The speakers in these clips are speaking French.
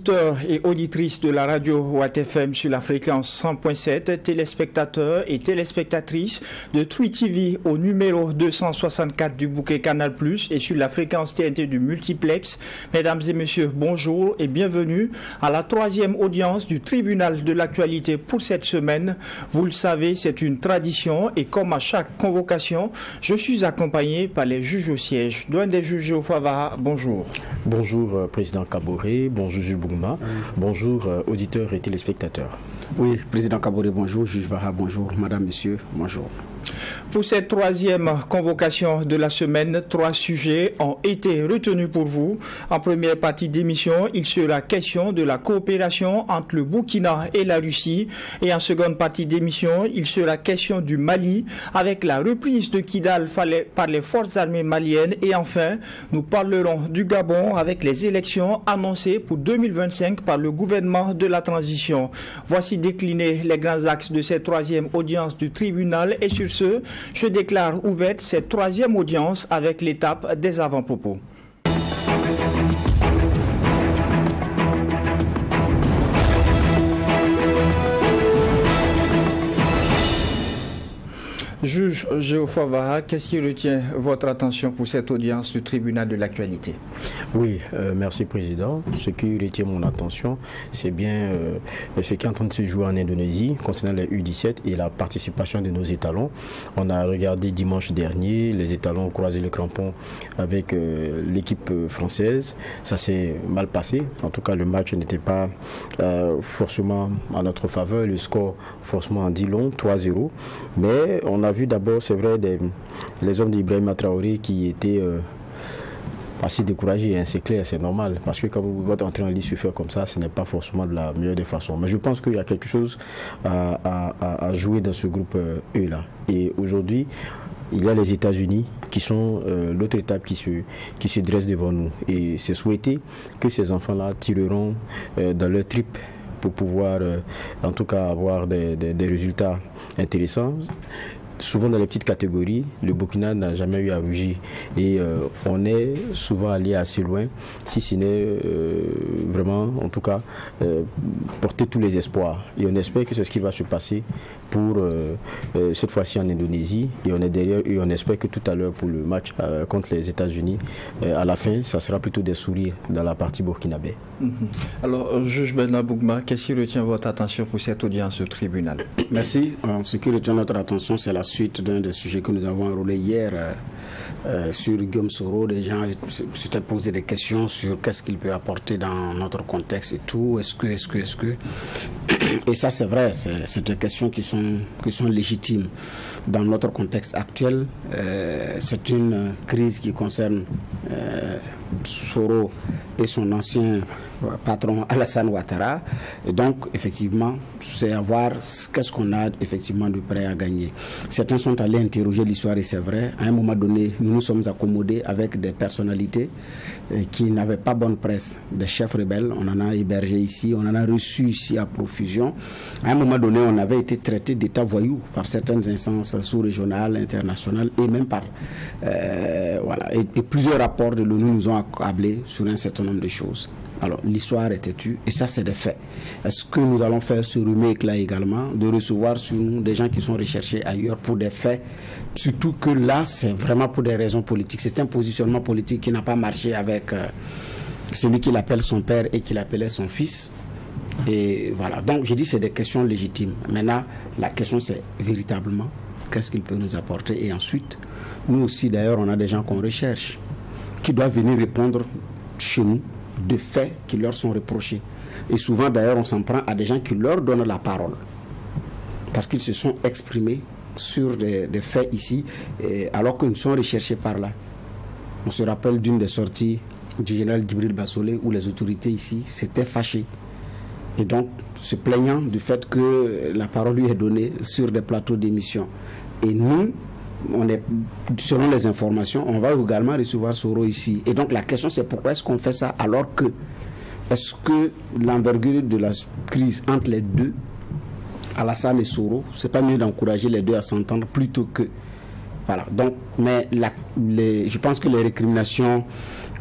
Auditeurs et auditrices de la radio Watt FM sur la fréquence 100.7, téléspectateurs et téléspectatrices de True TV au numéro 264 du bouquet Canal+, et sur la fréquence TNT du multiplex. Mesdames et messieurs, bonjour et bienvenue à la troisième audience du tribunal de l'actualité pour cette semaine. Vous le savez, c'est une tradition et comme à chaque convocation, je suis accompagné par les juges au siège. Doyen des juges Geoffroy Vara, bonjour. Bonjour Président Kaboré, bonjour juge Bougma, bonjour auditeurs et téléspectateurs. Oui, Président Kaboré, bonjour, juge Vara, bonjour, Madame, Monsieur, bonjour. Pour cette troisième convocation de la semaine, 3 sujets ont été retenus pour vous. En première partie d'émission, il sera question de la coopération entre le Burkina et la Russie. Et en seconde partie d'émission, il sera question du Mali avec la reprise de Kidal par les forces armées maliennes. Et enfin, nous parlerons du Gabon avec les élections annoncées pour 2025 par le gouvernement de la transition. Voici déclinés les grands axes de cette troisième audience du tribunal. Et sur ce, je déclare ouverte cette troisième audience avec l'étape des avant-propos. Juge Geoffroy Vara, qu'est-ce qui retient votre attention pour cette audience du tribunal de l'actualité? Oui, merci Président. Ce qui retient mon attention, c'est bien ce qui est en train de se jouer en Indonésie concernant les U17 et la participation de nos étalons. On a regardé dimanche dernier, les étalons ont croisé le crampon avec l'équipe française. Ça s'est mal passé. En tout cas, le match n'était pas forcément à notre faveur. Le score, forcément, en dit long, 3-0. Mais on a vu d'abord, c'est vrai, les hommes d'Ibrahima Traoré qui étaient assez découragés, hein, c'est clair, c'est normal. Parce que quand vous entrez en ligne se faire comme ça, ce n'est pas forcément de la meilleure des façons. Mais je pense qu'il y a quelque chose à jouer dans ce groupe E-là. Et aujourd'hui, il y a les États-Unis qui sont l'autre étape qui se dresse devant nous. Et c'est souhaité que ces enfants-là tireront dans leur trip pour pouvoir, en tout cas, avoir des résultats intéressants. Souvent dans les petites catégories, le Burkina n'a jamais eu à rougir et on est souvent allé assez loin, si ce n'est vraiment, en tout cas, porter tous les espoirs. Et on espère que c'est ce qui va se passer pour cette fois-ci en Indonésie. Et on est derrière et on espère que tout à l'heure pour le match contre les États-Unis, à la fin, ça sera plutôt des sourires dans la partie burkinabé. Alors, juge Bernard Bougma, qu'est-ce qui retient votre attention pour cette audience au tribunal? Merci. Ce qui retient notre attention, c'est la suite d'un des sujets que nous avons enrôlé hier sur Guillaume Soro. Des gens s'étaient posé des questions sur qu'est-ce qu'il peut apporter dans notre contexte et tout. Est-ce que. Et ça, c'est vrai, c'est des questions qui sont légitimes. Dans notre contexte actuel, c'est une crise qui concerne Soro et son ancien patron Alassane Ouattara. Et donc, effectivement, c'est à voir qu'est-ce qu'on a effectivement de prêt à gagner. Certains sont allés interroger l'histoire et c'est vrai. À un moment donné, nous nous sommes accommodés avec des personnalités qui n'avaient pas bonne presse, des chefs rebelles. On en a hébergé ici, on en a reçu ici à profusion. À un moment donné, on avait été traité d'état voyou par certaines instances sous-régionales, internationales et même par... voilà. Et plusieurs rapports de l'ONU nous ont accablés sur un certain nombre de choses. Alors, l'histoire est têtue, et ça, c'est des faits. Est-ce que nous allons faire ce remake-là également, de recevoir sur nous des gens qui sont recherchés ailleurs pour des faits, surtout que là, c'est vraiment pour des raisons politiques. C'est un positionnement politique qui n'a pas marché avec celui qui l'appelle son père et qui l'appelait son fils. Et voilà, donc je dis c'est des questions légitimes. Maintenant, la question, c'est véritablement, qu'est-ce qu'il peut nous apporter? Et ensuite, nous aussi, d'ailleurs, on a des gens qu'on recherche, qui doivent venir répondre chez nous de faits qui leur sont reprochés. Et souvent, d'ailleurs, on s'en prend à des gens qui leur donnent la parole. Parce qu'ils se sont exprimés sur des faits ici, alors qu'ils sont recherchés par là. On se rappelle d'une des sorties du général Djibril Bassolé où les autorités ici s'étaient fâchées. Et donc, se plaignant du fait que la parole lui est donnée sur des plateaux d'émission. Et nous, selon les informations, on va également recevoir Soro ici. Et donc la question c'est pourquoi est-ce qu'on fait ça alors que est-ce que l'envergure de la crise entre les deux, Alassane et Soro, c'est pas mieux d'encourager les deux à s'entendre plutôt que... Voilà. Donc, mais je pense que les récriminations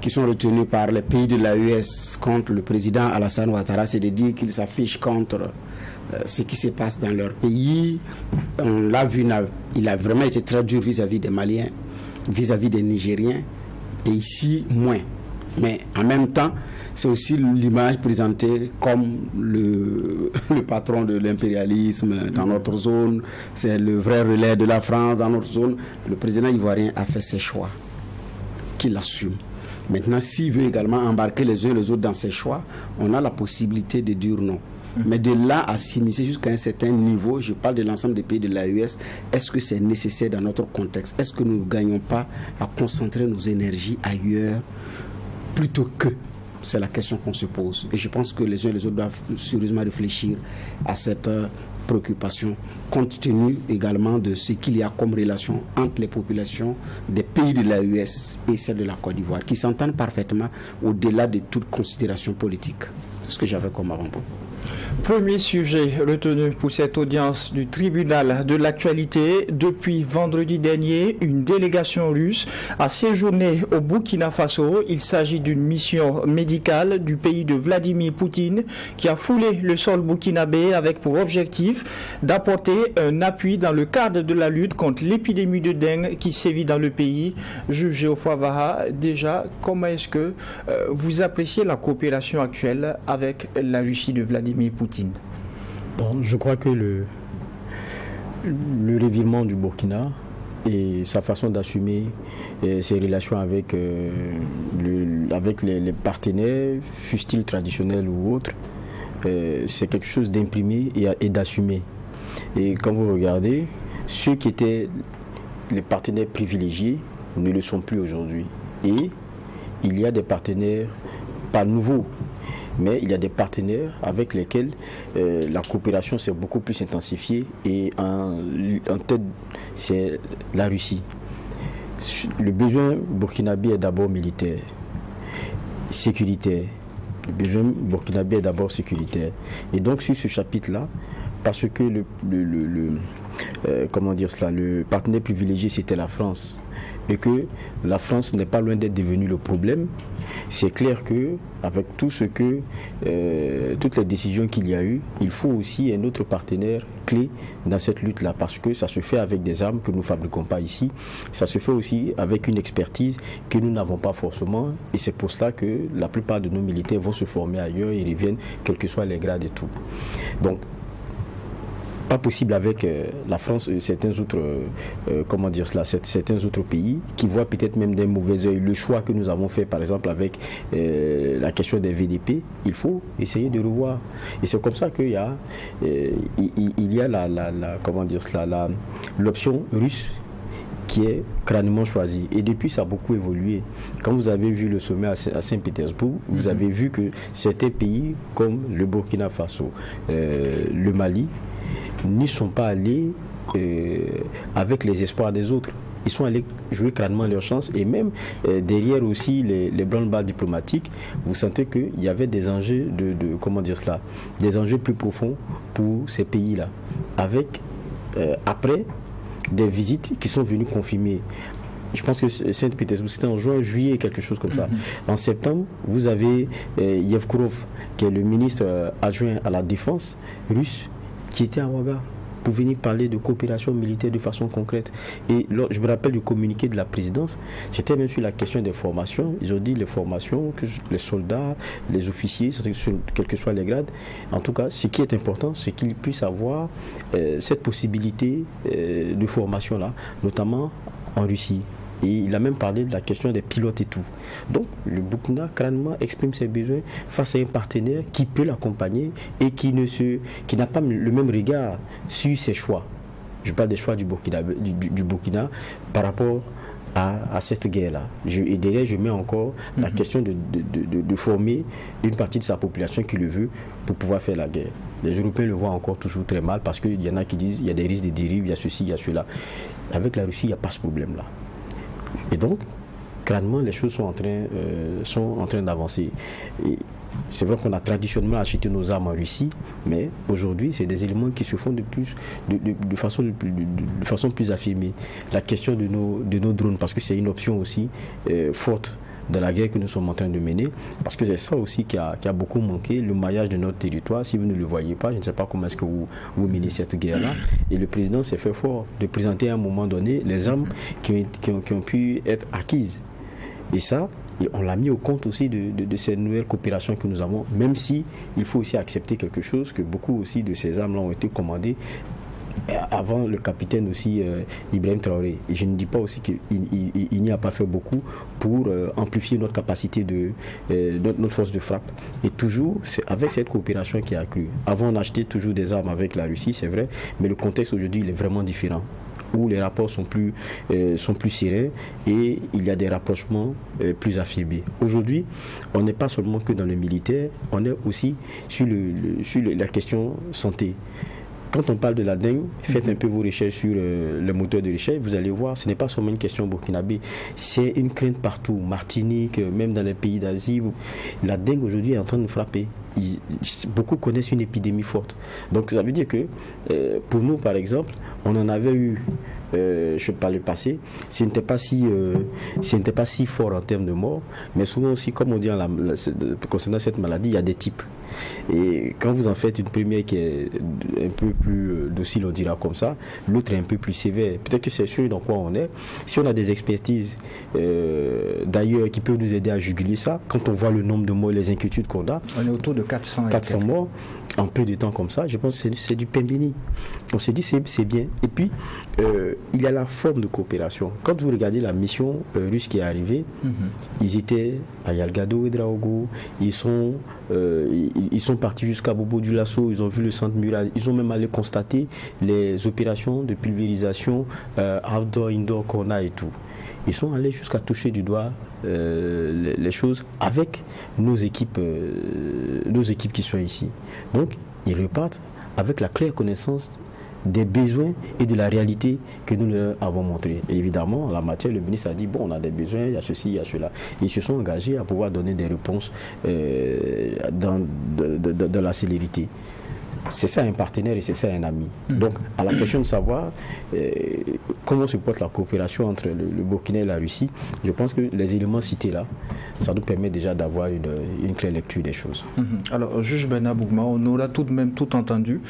qui sont retenus par les pays de l'AES contre le président Alassane Ouattara, c'est de dire qu'ils s'affichent contre ce qui se passe dans leur pays. On l'a vu, il a vraiment été très dur vis-à-vis des Maliens, vis-à-vis des Nigériens, et ici, moins. Mais en même temps, c'est aussi l'image présentée comme le patron de l'impérialisme dans notre zone, c'est le vrai relais de la France dans notre zone. Le président ivoirien a fait ses choix, qu'il assume. Maintenant, s'il veut également embarquer les uns les autres dans ses choix, on a la possibilité de dire non. Mais de là à s'immiscer jusqu'à un certain niveau, je parle de l'ensemble des pays de l'AES, est-ce que c'est nécessaire dans notre contexte? Est-ce que nous ne gagnons pas à concentrer nos énergies ailleurs plutôt que? C'est la question qu'on se pose. Et je pense que les uns et les autres doivent sérieusement réfléchir à cette préoccupation, compte tenu également de ce qu'il y a comme relation entre les populations des pays de l'AES et celles de la Côte d'Ivoire, qui s'entendent parfaitement au-delà de toute considération politique. C'est ce que j'avais comme avant-propos. Premier sujet retenu pour cette audience du tribunal de l'actualité. Depuis vendredi dernier, une délégation russe a séjourné au Burkina Faso. Il s'agit d'une mission médicale du pays de Vladimir Poutine qui a foulé le sol burkinabé avec pour objectif d'apporter un appui dans le cadre de la lutte contre l'épidémie de dengue qui sévit dans le pays. Juge Geoffroy Vaha, déjà, comment est-ce que vous appréciez la coopération actuelle avec la Russie de Vladimir Poutine? Bon, je crois que le revirement du Burkina et sa façon d'assumer ses relations avec, les partenaires, fussent-ils traditionnels ou autres, c'est quelque chose d'imprimé et d'assumer. Et quand vous regardez, ceux qui étaient les partenaires privilégiés ne le sont plus aujourd'hui. Et il y a des partenaires pas nouveaux, mais il y a des partenaires avec lesquels la coopération s'est beaucoup plus intensifiée, et en tête, c'est la Russie. Le besoin burkinabé est d'abord militaire, sécuritaire. Le besoin burkinabé est d'abord sécuritaire. Et donc sur ce chapitre-là, parce que le partenaire privilégié c'était la France, et que la France n'est pas loin d'être devenue le problème, c'est clair que avec toutes les décisions qu'il y a eu, il faut aussi un autre partenaire clé dans cette lutte-là, parce que ça se fait avec des armes que nous ne fabriquons pas ici, ça se fait aussi avec une expertise que nous n'avons pas forcément, et c'est pour cela que la plupart de nos militaires vont se former ailleurs et reviennent, quels que soient les grades et tout. Donc, pas possible avec la France et certains autres, certains autres pays qui voient peut-être même d'un mauvais œil le choix que nous avons fait, par exemple avec la question des VDP. Il faut essayer de revoir. Et c'est comme ça qu'il y a, l'option russe qui est crânement choisie. Et depuis, ça a beaucoup évolué. Quand vous avez vu le sommet à Saint-Pétersbourg, vous avez vu que certains pays comme le Burkina Faso, le Mali, n'y sont pas allés avec les espoirs des autres. Ils sont allés jouer crânement leur chance, et même derrière aussi les branle-balles diplomatiques, vous sentez qu'il y avait des enjeux des enjeux plus profonds pour ces pays-là. Avec, après, des visites qui sont venues confirmer. Je pense que Saint-Pétersbourg, c'était en juin, juillet, quelque chose comme ça. En septembre, vous avez Yevkurov, qui est le ministre adjoint à la défense russe, qui était à Ouaga pour venir parler de coopération militaire de façon concrète. Et je me rappelle du communiqué de la présidence, c'était même sur la question des formations. Ils ont dit les formations, que les soldats, les officiers, quels que soient les grades, en tout cas, ce qui est important, c'est qu'ils puissent avoir cette possibilité de formation-là, notamment en Russie. Et il a même parlé de la question des pilotes et tout. Donc, le Burkina crânement exprime ses besoins face à un partenaire qui peut l'accompagner et qui n'a pas le même regard sur ses choix. Je parle des choix du Burkina par rapport à cette guerre-là. Et derrière, je mets encore la question de former une partie de sa population qui le veut pour pouvoir faire la guerre. Les Européens le voient encore toujours très mal, parce qu'il y en a qui disent qu'il y a des risques de dérive, il y a ceci, il y a cela. Avec la Russie, il n'y a pas ce problème-là. Et donc, crânement, les choses sont en train d'avancer. C'est vrai qu'on a traditionnellement acheté nos armes en Russie, mais aujourd'hui, c'est des éléments qui se font de façon plus affirmée. La question de nos drones, parce que c'est une option aussi forte dans la guerre que nous sommes en train de mener, parce que c'est ça aussi qui a beaucoup manqué, le maillage de notre territoire. Si vous ne le voyez pas, je ne sais pas comment est-ce que vous menez cette guerre-là. Et le président s'est fait fort de présenter à un moment donné les armes qui ont pu être acquises. Et ça, on l'a mis au compte aussi de ces nouvelles coopérations que nous avons, même si il faut aussi accepter quelque chose, que beaucoup aussi de ces armes-là ont été commandées avant le capitaine aussi Ibrahim Traoré. Et je ne dis pas aussi qu'il n'y a pas fait beaucoup pour amplifier notre capacité notre force de frappe. Et toujours, c'est avec cette coopération qui a accru. Avant, on achetait toujours des armes avec la Russie, c'est vrai, mais le contexte aujourd'hui, il est vraiment différent, où les rapports sont plus sereins et il y a des rapprochements plus affirmés. Aujourd'hui, on n'est pas seulement que dans le militaire, on est aussi sur la question santé. Quand on parle de la dengue, faites un peu vos recherches sur le moteur de recherche, vous allez voir, ce n'est pas seulement une question burkinabé, c'est une crainte partout, Martinique, même dans les pays d'Asie. La dengue aujourd'hui est en train de frapper. Beaucoup connaissent une épidémie forte. Donc ça veut dire que pour nous, par exemple, on en avait eu, je parle le passé, ce n'était pas si fort en termes de morts, mais souvent aussi, comme on dit concernant cette maladie, il y a des types. Et quand vous en faites une première qui est un peu plus docile, on dira comme ça, l'autre est un peu plus sévère. Peut-être que c'est sûr dans quoi on est. Si on a des expertises d'ailleurs qui peuvent nous aider à juguler ça, quand on voit le nombre de morts et les inquiétudes qu'on a, on est autour de 400 morts en peu de temps comme ça, je pense que c'est du pain béni. On s'est dit c'est bien. Et puis il y a la forme de coopération. Quand vous regardez la mission russe qui est arrivée, ils étaient à Yalgado et Draogo, ils sont partis jusqu'à Bobo du Lasso, ils ont vu le centre mural, ils ont même allé constater les opérations de pulvérisation outdoor, indoor qu'on a et tout. Ils sont allés jusqu'à toucher du doigt les choses avec nos équipes qui sont ici. Donc, ils repartent avec la claire connaissance des besoins et de la réalité que nous leur avons montré. Et évidemment, en la matière, le ministre a dit, bon, on a des besoins, il y a ceci, il y a cela. Et ils se sont engagés à pouvoir donner des réponses dans la célérité. C'est ça un partenaire et c'est ça un ami. Donc, à la question de savoir comment se porte la coopération entre le Burkina et la Russie, je pense que les éléments cités là, ça nous permet déjà d'avoir une claire lecture des choses. Alors, juge Benabougma, on aura tout de même tout entendu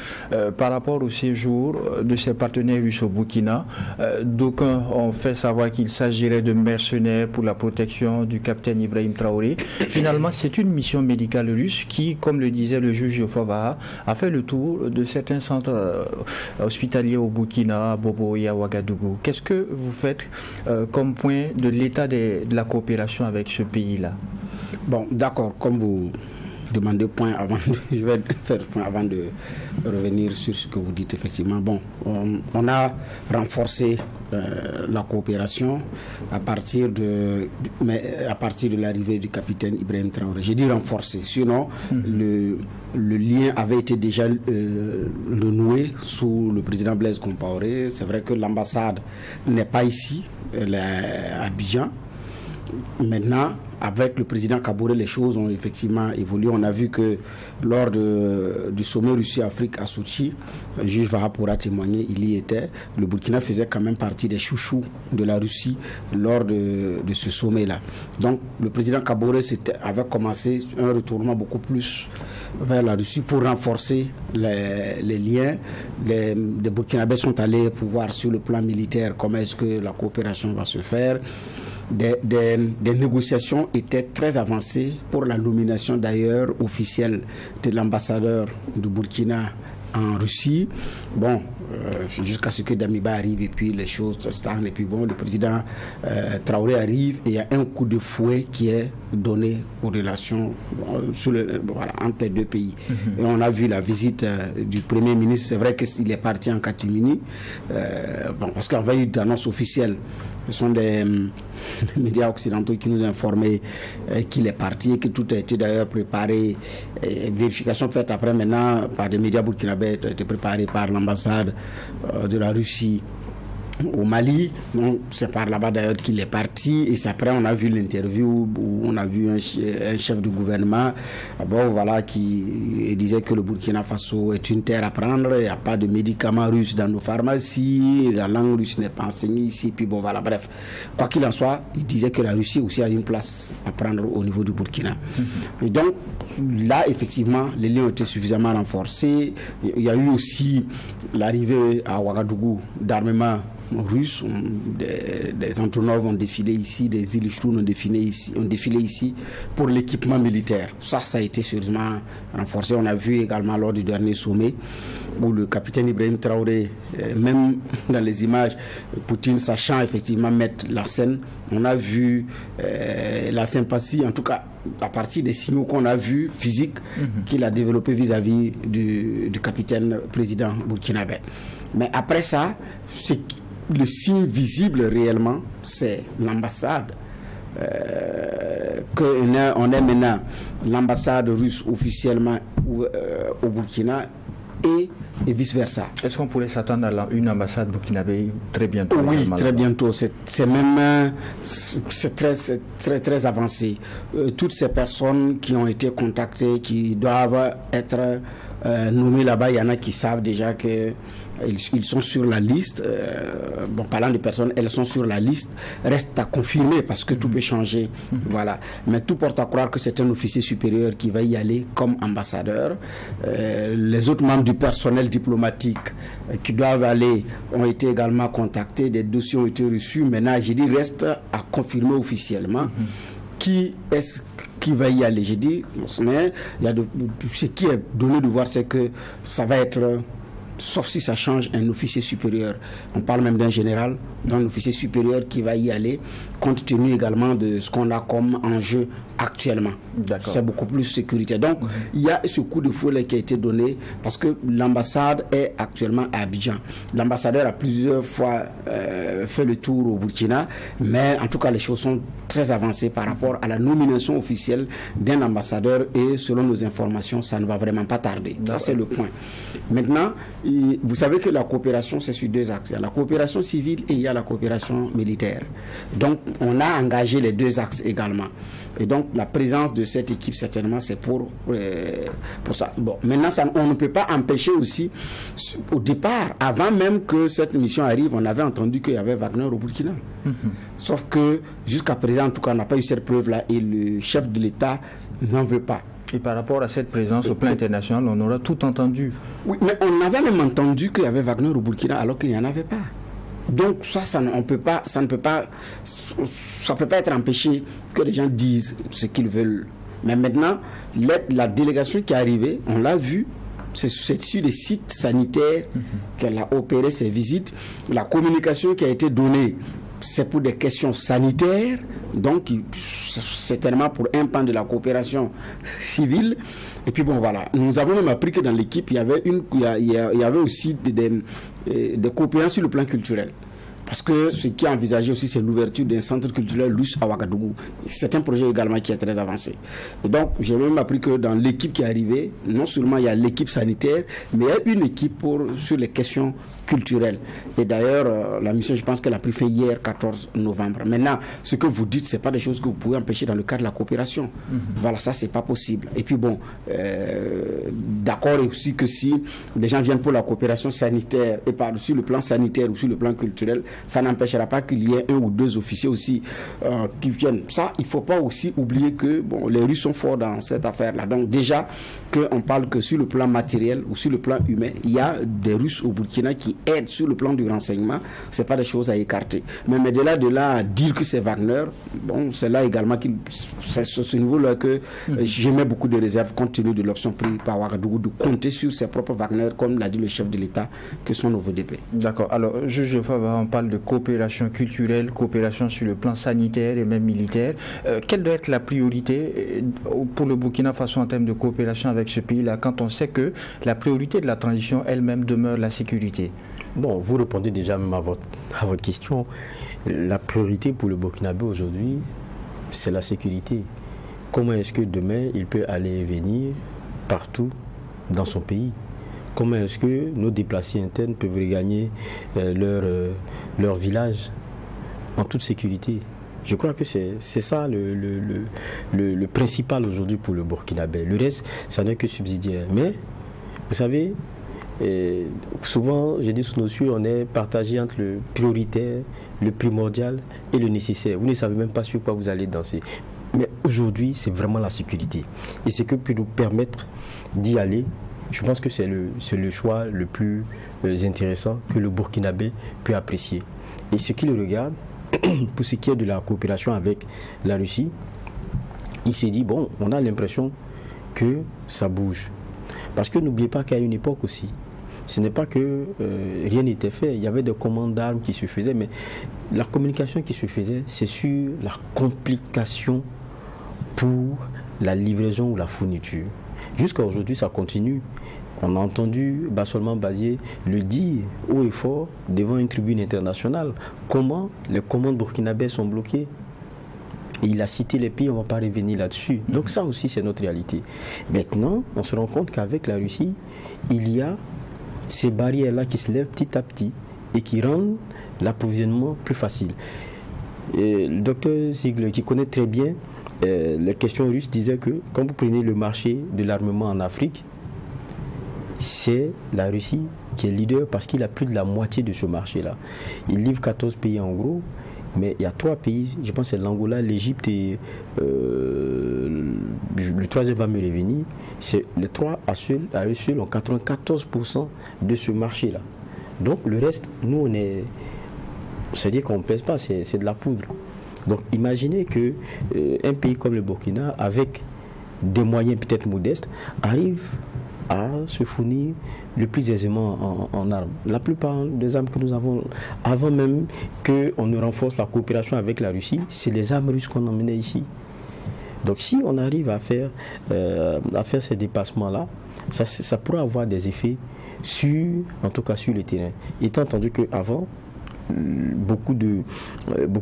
par rapport au séjour de ses partenaires russes au Burkina. D'aucuns ont fait savoir qu'il s'agirait de mercenaires pour la protection du capitaine Ibrahim Traoré. Finalement, c'est une mission médicale russe qui, comme le disait le juge Yofavaha, a fait le tour de certains centres hospitaliers au Burkina, à Bobo et à Ouagadougou. Qu'est-ce que vous faites comme point de l'état de la coopération avec ce pays-là? Bon, d'accord, comme vous demandez point avant, je vais faire point avant de revenir sur ce que vous dites effectivement. Bon, on a renforcé la coopération à partir de l'arrivée du capitaine Ibrahim Traoré. J'ai dit renforcer, sinon le lien avait été déjà renoué sous le président Blaise Compaoré. C'est vrai que l'ambassade n'est pas ici, elle est à Abidjan. Maintenant, avec le président Kaboré, les choses ont effectivement évolué. On a vu que lors du sommet Russie-Afrique à Sochi, le juge Vaha pourra témoigner, il y était. Le Burkina faisait quand même partie des chouchous de la Russie lors de ce sommet-là. Donc, le président Kaboré avait commencé un retournement beaucoup plus vers la Russie pour renforcer les liens. Les Burkinabés sont allés pour voir sur le plan militaire comment est-ce que la coopération va se faire. Des négociations étaient très avancées pour la nomination d'ailleurs officielle de l'ambassadeur du Burkina en Russie. Bon, jusqu'à ce que Damiba arrive et puis les choses stagnent. Et puis bon, le président Traoré arrive et il y a un coup de fouet qui est donné aux relations entre les deux pays. Et on a vu la visite du Premier ministre. C'est vrai qu'il est parti en catimini parce qu'il y avait eu d'annonce officielle. Ce sont des médias occidentaux qui nous informaient qu'il est parti et que tout a été d'ailleurs préparé. Vérification faite après maintenant par des médias burkinabés, a été préparé par l'ambassade de la Russie au Mali. C'est par là-bas d'ailleurs qu'il est parti. Et après, on a vu l'interview où on a vu un chef du gouvernement qui disait que le Burkina Faso est une terre à prendre. Il n'y a pas de médicaments russes dans nos pharmacies. La langue russe n'est pas enseignée ici. Puis bref. Quoi qu'il en soit, il disait que la Russie aussi a une place à prendre au niveau du Burkina. Et donc, là, effectivement, les liens ont été suffisamment renforcés. Il y a eu aussi l'arrivée à Ouagadougou d'armements russes. Des Antonov ont défilé ici, des Illuchtoun ont défilé ici pour l'équipement militaire. Ça a été sérieusement renforcé. On a vu également lors du dernier sommet où le capitaine Ibrahim Traoré, même dans les images, Poutine sachant effectivement mettre la scène, on a vu la sympathie, en tout cas à partir des signaux qu'on a vus physiques qu'il a développé vis-à-vis du capitaine président burkinabé. Mais après ça, le signe visible réellement, c'est l'ambassade. On est maintenant l'ambassade russe officiellement au Burkina et vice-versa. Est-ce qu'on pourrait s'attendre à une ambassade burkinabé très bientôt? Oui, très bientôt. C'est même très avancé. Toutes ces personnes qui ont été contactées, qui doivent être nommées là-bas, il y en a qui savent déjà que ils sont sur la liste. Parlant de personnes, elles sont sur la liste. Reste à confirmer parce que tout peut changer. Voilà. Mais tout porte à croire que c'est un officier supérieur qui va y aller comme ambassadeur. Les autres membres du personnel diplomatique qui doivent aller ont été également contactés. Des dossiers ont été reçus. Maintenant, j'ai dit, reste à confirmer officiellement qui est-ce qui va y aller. J'ai dit, mais ce qui est donné de voir, c'est que ça va être, sauf si ça change, un officier supérieur. On parle même d'un général, d'un officier supérieur qui va y aller, compte tenu également de ce qu'on a comme enjeu actuellement. C'est beaucoup plus sécurité. Donc, il y a ce coup de fouet qui a été donné parce que l'ambassade est actuellement à Abidjan. L'ambassadeur a plusieurs fois fait le tour au Burkina, mais en tout cas, les choses sont très avancées par rapport à la nomination officielle d'un ambassadeur et selon nos informations, ça ne va vraiment pas tarder. Ça, c'est le point. Maintenant, vous savez que la coopération, c'est sur deux axes. Il y a la coopération civile et il y a la coopération militaire. Donc, on a engagé les deux axes également. Et donc, la présence de cette équipe, certainement, c'est pour ça. Bon, maintenant, on ne peut pas empêcher aussi, au départ, avant même que cette mission arrive, on avait entendu qu'il y avait Wagner au Burkina. Sauf que, jusqu'à présent, en tout cas, on n'a pas eu cette preuve-là et le chef de l'État n'en veut pas. Et par rapport à cette présence au plan international, on aura tout entendu. Oui, mais on avait même entendu qu'il y avait Wagner au Burkina alors qu'il n'y en avait pas. Donc ça ne peut pas être empêché que les gens disent ce qu'ils veulent. Mais maintenant, la délégation qui est arrivée, on l'a vu, c'est sur les sites sanitaires qu'elle a opéré ses visites. La communication qui a été donnée, c'est pour des questions sanitaires, donc c'est tellement pour un pan de la coopération civile. Et puis bon, voilà, nous avons même appris que dans l'équipe, il y avait aussi des coopérants sur le plan culturel. Parce que ce qui est envisagé aussi, c'est l'ouverture d'un centre culturel russe à Ouagadougou. C'est un projet également qui est très avancé. Et donc, j'ai même appris que dans l'équipe qui est arrivée, non seulement il y a l'équipe sanitaire, mais il y a une équipe sur les questions culturelles. Et d'ailleurs, la mission, je pense qu'elle a pris fin hier, 14 novembre. Maintenant, ce que vous dites, ce n'est pas des choses que vous pouvez empêcher dans le cadre de la coopération. Voilà, ça, c'est pas possible. Et puis bon, d'accord aussi que si des gens viennent pour la coopération sanitaire, et sur le plan sanitaire ou sur le plan culturel, ça n'empêchera pas qu'il y ait un ou deux officiers aussi qui viennent. Ça, il ne faut pas aussi oublier que les Russes sont forts dans cette affaire-là. Donc déjà, qu'on parle que sur le plan matériel ou sur le plan humain, il y a des Russes au Burkina qui aident sur le plan du renseignement. Ce n'est pas des choses à écarter. Mais de là à dire que c'est Wagner, c'est là également c'est sur ce niveau-là que j'émets beaucoup de réserves compte tenu de l'option prise par Ouagadougou de compter sur ses propres Wagner, comme l'a dit le chef de l'État, que sont nos VDP. D'accord. Alors, juge Favara, on parle de coopération culturelle, coopération sur le plan sanitaire et même militaire. Quelle doit être la priorité pour le Burkina Faso en termes de coopération avec ce pays-là, quand on sait que la priorité de la transition elle-même demeure la sécurité? Bon, vous répondez déjà même à votre question. La priorité pour le Burkinabé aujourd'hui, c'est la sécurité. Comment est-ce que demain, il peut aller et venir partout dans son pays? comment est-ce que nos déplacés internes peuvent regagner leur village en toute sécurité. Je crois que c'est ça le principal aujourd'hui pour le Burkinabé. Le reste, ça n'est que subsidiaire. Mais, vous savez, souvent, j'ai dit sous nos cieux, on est partagé entre le prioritaire, le primordial et le nécessaire. Vous ne savez même pas sur quoi vous allez danser. Mais aujourd'hui, c'est vraiment la sécurité. Et ce que peut nous permettre d'y aller, je pense que c'est le choix le plus intéressant que le Burkinabé peut apprécier. Et ce qui le regarde, pour ce qui est de la coopération avec la Russie, il s'est dit, bon, on a l'impression que ça bouge. Parce que n'oubliez pas qu'à une époque aussi, ce n'est pas que rien n'était fait. Il y avait des commandes d'armes qui se faisaient, mais la communication qui se faisait, c'est sur la complication pour la livraison ou la fourniture. Jusqu'à aujourd'hui, ça continue. On a entendu Bassolman Bazié le dire haut et fort devant une tribune internationale. Comment les commandes burkinabées sont bloquées. Et il a cité les pays, on ne va pas revenir là-dessus. Donc ça aussi, c'est notre réalité. Maintenant, on se rend compte qu'avec la Russie, il y a ces barrières-là qui se lèvent petit à petit et qui rendent l'approvisionnement plus facile. Et le docteur Ziegler, qui connaît très bien les questions russes, disait que quand vous prenez le marché de l'armement en Afrique, c'est la Russie qui est leader parce qu'il a plus de la moitié de ce marché-là. Il livre 14 pays en gros, mais il y a 3 pays, je pense que c'est l'Angola, l'Égypte et le troisième va me revenir. C'est les 3 à eux seuls ont 94% de ce marché-là. Donc le reste, nous on est, c'est-à-dire qu'on ne pèse pas, c'est de la poudre. Donc imaginez que un pays comme le Burkina, avec des moyens peut-être modestes, arrive à se fournir le plus aisément en armes. La plupart des armes que nous avons, avant même qu'on ne renforce la coopération avec la Russie, c'est les armes russes qu'on emmenait ici. Donc si on arrive à faire ces dépassements-là, ça pourra avoir des effets en tout cas sur le terrain. Étant entendu qu'avant, beaucoup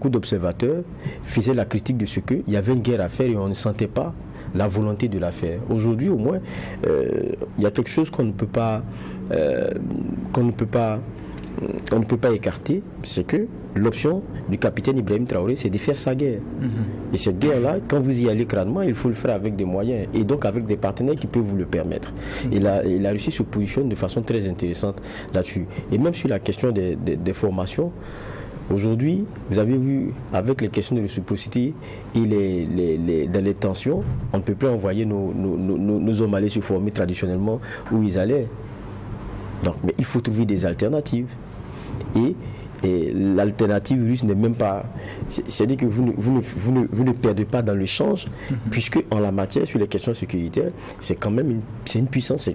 d'observateurs faisaient la critique de ce qu'il y avait une guerre à faire et on ne sentait pas la volonté de la faire. Aujourd'hui, au moins, il y a quelque chose qu'on ne peut pas écarter, c'est que l'option du capitaine Ibrahim Traoré, c'est de faire sa guerre. Et cette guerre-là, quand vous y allez crânement, il faut le faire avec des moyens et donc avec des partenaires qui peuvent vous le permettre. Et la Russie se positionne de façon très intéressante là-dessus. Et même sur la question des formations, aujourd'hui, vous avez vu, avec les questions de réciprocité et dans les tensions, on ne peut plus envoyer nos hommes aller se former traditionnellement où ils allaient. Donc, mais il faut trouver des alternatives. Et l'alternative russe n'est même pas... C'est-à-dire que vous ne perdez pas dans l'échange, puisque en la matière, sur les questions sécuritaires, c'est quand même une puissance.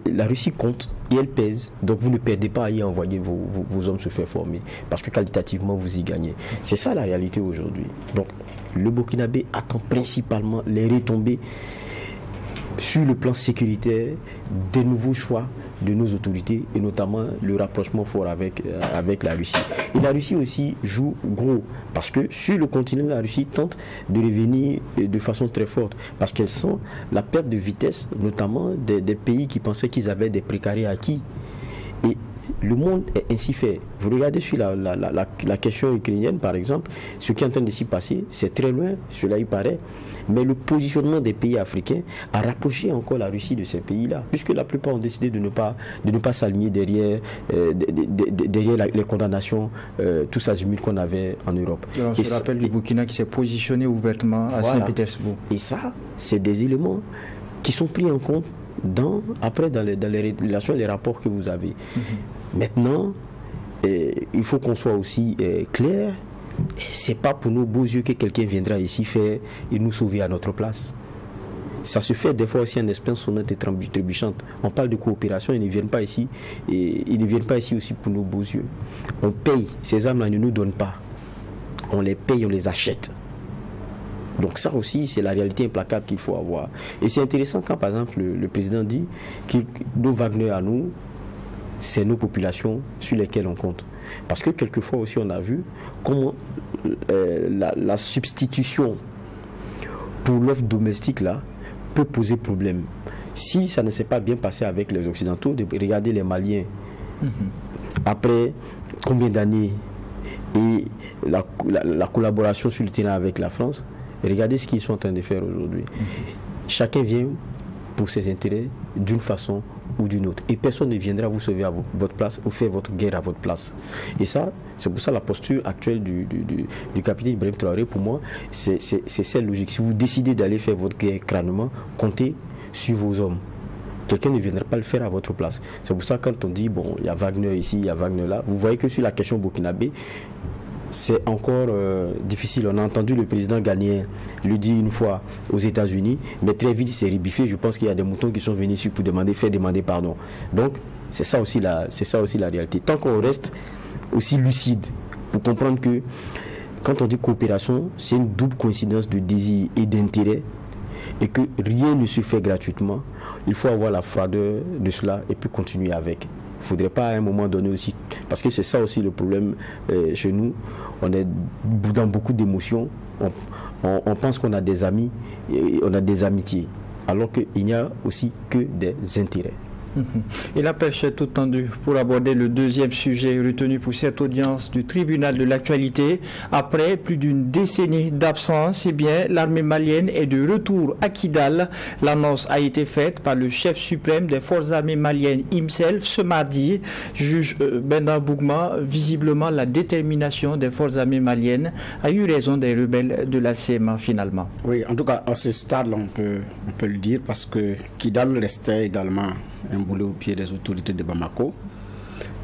La Russie compte et elle pèse. Donc vous ne perdez pas à y envoyer vos hommes se faire former, parce que qualitativement, vous y gagnez. C'est ça la réalité aujourd'hui. Donc le Burkinabé attend principalement les retombées sur le plan sécuritaire, des nouveaux choix de nos autorités et notamment le rapprochement fort avec la Russie. Et la Russie aussi joue gros parce que sur le continent, la Russie tente de revenir de façon très forte parce qu'elle sent la perte de vitesse, notamment des pays qui pensaient qu'ils avaient des précarés acquis. Et le monde est ainsi fait. Vous regardez sur la question ukrainienne, par exemple, ce qui est en train de s'y passer, c'est très loin, cela y paraît. Mais le positionnement des pays africains a rapproché encore la Russie de ces pays-là, puisque la plupart ont décidé de ne pas s'aligner derrière les condamnations, tous azimuts qu'on avait en Europe. Et on se rappelle du Burkina qui s'est positionné ouvertement à Saint-Pétersbourg. Et ça, c'est des éléments qui sont pris en compte dans les relations et les rapports que vous avez. Maintenant, il faut qu'on soit aussi clair. C'est pas pour nos beaux yeux que quelqu'un viendra ici faire et nous sauver à notre place. Ça se fait des fois aussi en espèce sonnante et trébuchante. On parle de coopération, ils ne viennent pas ici aussi pour nos beaux yeux. On paye, ces armes-là ne nous donnent pas. On les paye, on les achète. Donc ça aussi, c'est la réalité implacable qu'il faut avoir. Et c'est intéressant quand, par exemple, le président dit que nos Wagner à nous, c'est nos populations sur lesquelles on compte. Parce que quelquefois aussi, on a vu comment la substitution pour l'offre domestique là peut poser problème. Si ça ne s'est pas bien passé avec les Occidentaux, de regarder les Maliens après combien d'années et la collaboration sur le terrain avec la France, et regardez ce qu'ils sont en train de faire aujourd'hui. Chacun vient pour ses intérêts d'une façon ou d'une autre. Et personne ne viendra vous sauver à votre place ou faire votre guerre à votre place. Et ça, c'est pour ça la posture actuelle du capitaine Ibrahim Traoré, pour moi, c'est celle logique. Si vous décidez d'aller faire votre guerre crânement, comptez sur vos hommes. Quelqu'un ne viendra pas le faire à votre place. C'est pour ça quand on dit, bon, il y a Wagner ici, il y a Wagner là, vous voyez que sur la question burkinabé, c'est encore difficile. On a entendu le président ghanéen lui dire une fois aux États-Unis, mais très vite il s'est rébiffé. Je pense qu'il y a des moutons qui sont venus ici pour faire demander pardon. Donc c'est ça aussi la réalité. Tant qu'on reste aussi lucide pour comprendre que quand on dit coopération, c'est une double coïncidence de désir et d'intérêt, et que rien ne se fait gratuitement, il faut avoir la froideur de cela et puis continuer avec. Il ne faudrait pas à un moment donné aussi, parce que c'est ça aussi le problème chez nous, on est dans beaucoup d'émotions, on pense qu'on a des amis, et on a des amitiés, alors qu'il n'y a aussi que des intérêts. Et la pêche est tout tendue pour aborder le deuxième sujet retenu pour cette audience du tribunal de l'actualité. Après plus d'une décennie d'absence, l'armée malienne est de retour à Kidal. L'annonce a été faite par le chef suprême des forces armées maliennes himself ce mardi. Juge Benda Bougma, visiblement la détermination des forces armées maliennes a eu raison des rebelles de la CMA finalement. Oui, en tout cas à ce stade on peut le dire, parce que Kidal restait également un boulet au pied des autorités de Bamako.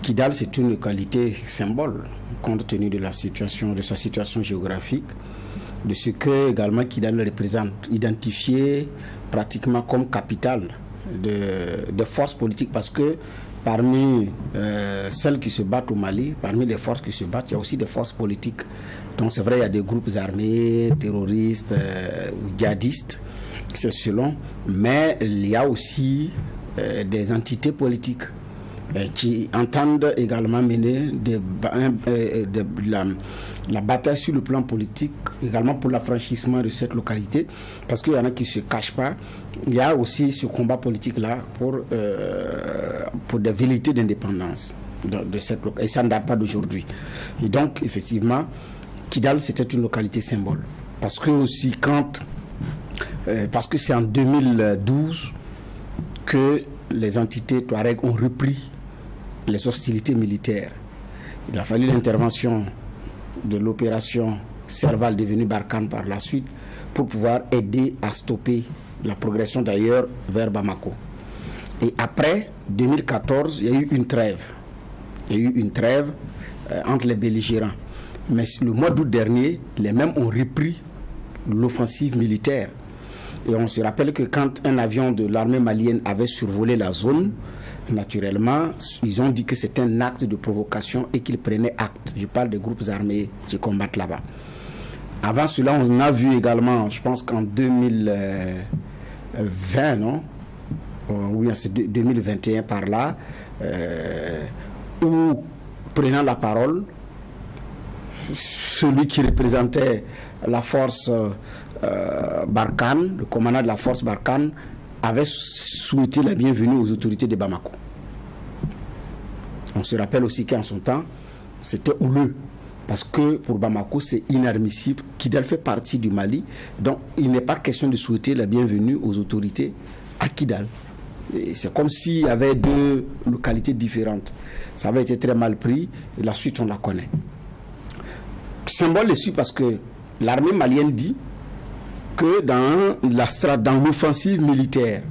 Kidal, c'est une localité symbole compte tenu de sa situation géographique, de ce que également Kidal représente, identifié pratiquement comme capitale de forces politiques, parce que parmi celles qui se battent au Mali, parmi les forces qui se battent, il y a aussi des forces politiques. Donc c'est vrai, il y a des groupes armés, terroristes, djihadistes, c'est selon, mais il y a aussi des entités politiques qui entendent également mener la bataille sur le plan politique, également pour l'affranchissement de cette localité, parce qu'il y en a qui ne se cachent pas. Il y a aussi ce combat politique-là pour des velléités d'indépendance de cette localité, et ça ne date pas d'aujourd'hui. Et donc, effectivement, Kidal, c'était une localité symbole. Parce que aussi, parce que c'est en 2012 que les entités Touareg ont repris les hostilités militaires. Il a fallu l'intervention de l'opération Serval devenue Barkhane par la suite pour pouvoir aider à stopper la progression d'ailleurs vers Bamako. Et après 2014, il y a eu une trêve. Il y a eu une trêve entre les belligérants. Mais le mois d'août dernier, les mêmes ont repris l'offensive militaire. Et on se rappelle que quand un avion de l'armée malienne avait survolé la zone, naturellement, ils ont dit que c'était un acte de provocation et qu'ils prenaient acte. Je parle des groupes armés qui combattent là-bas. Avant cela, on a vu également, je pense qu'en 2020, non? Oui, c'est 2021 par là, où, prenant la parole, celui qui représentait la force Barkhane, le commandant de la force Barkhane, avait souhaité la bienvenue aux autorités de Bamako. On se rappelle aussi qu'en son temps, c'était houleux, parce que pour Bamako, c'est inadmissible. Kidal fait partie du Mali, donc il n'est pas question de souhaiter la bienvenue aux autorités à Kidal. C'est comme s'il y avait deux localités différentes. Ça avait été très mal pris, et la suite, on la connaît. Symbole dessus parce que l'armée malienne dit que dans l'offensive militaire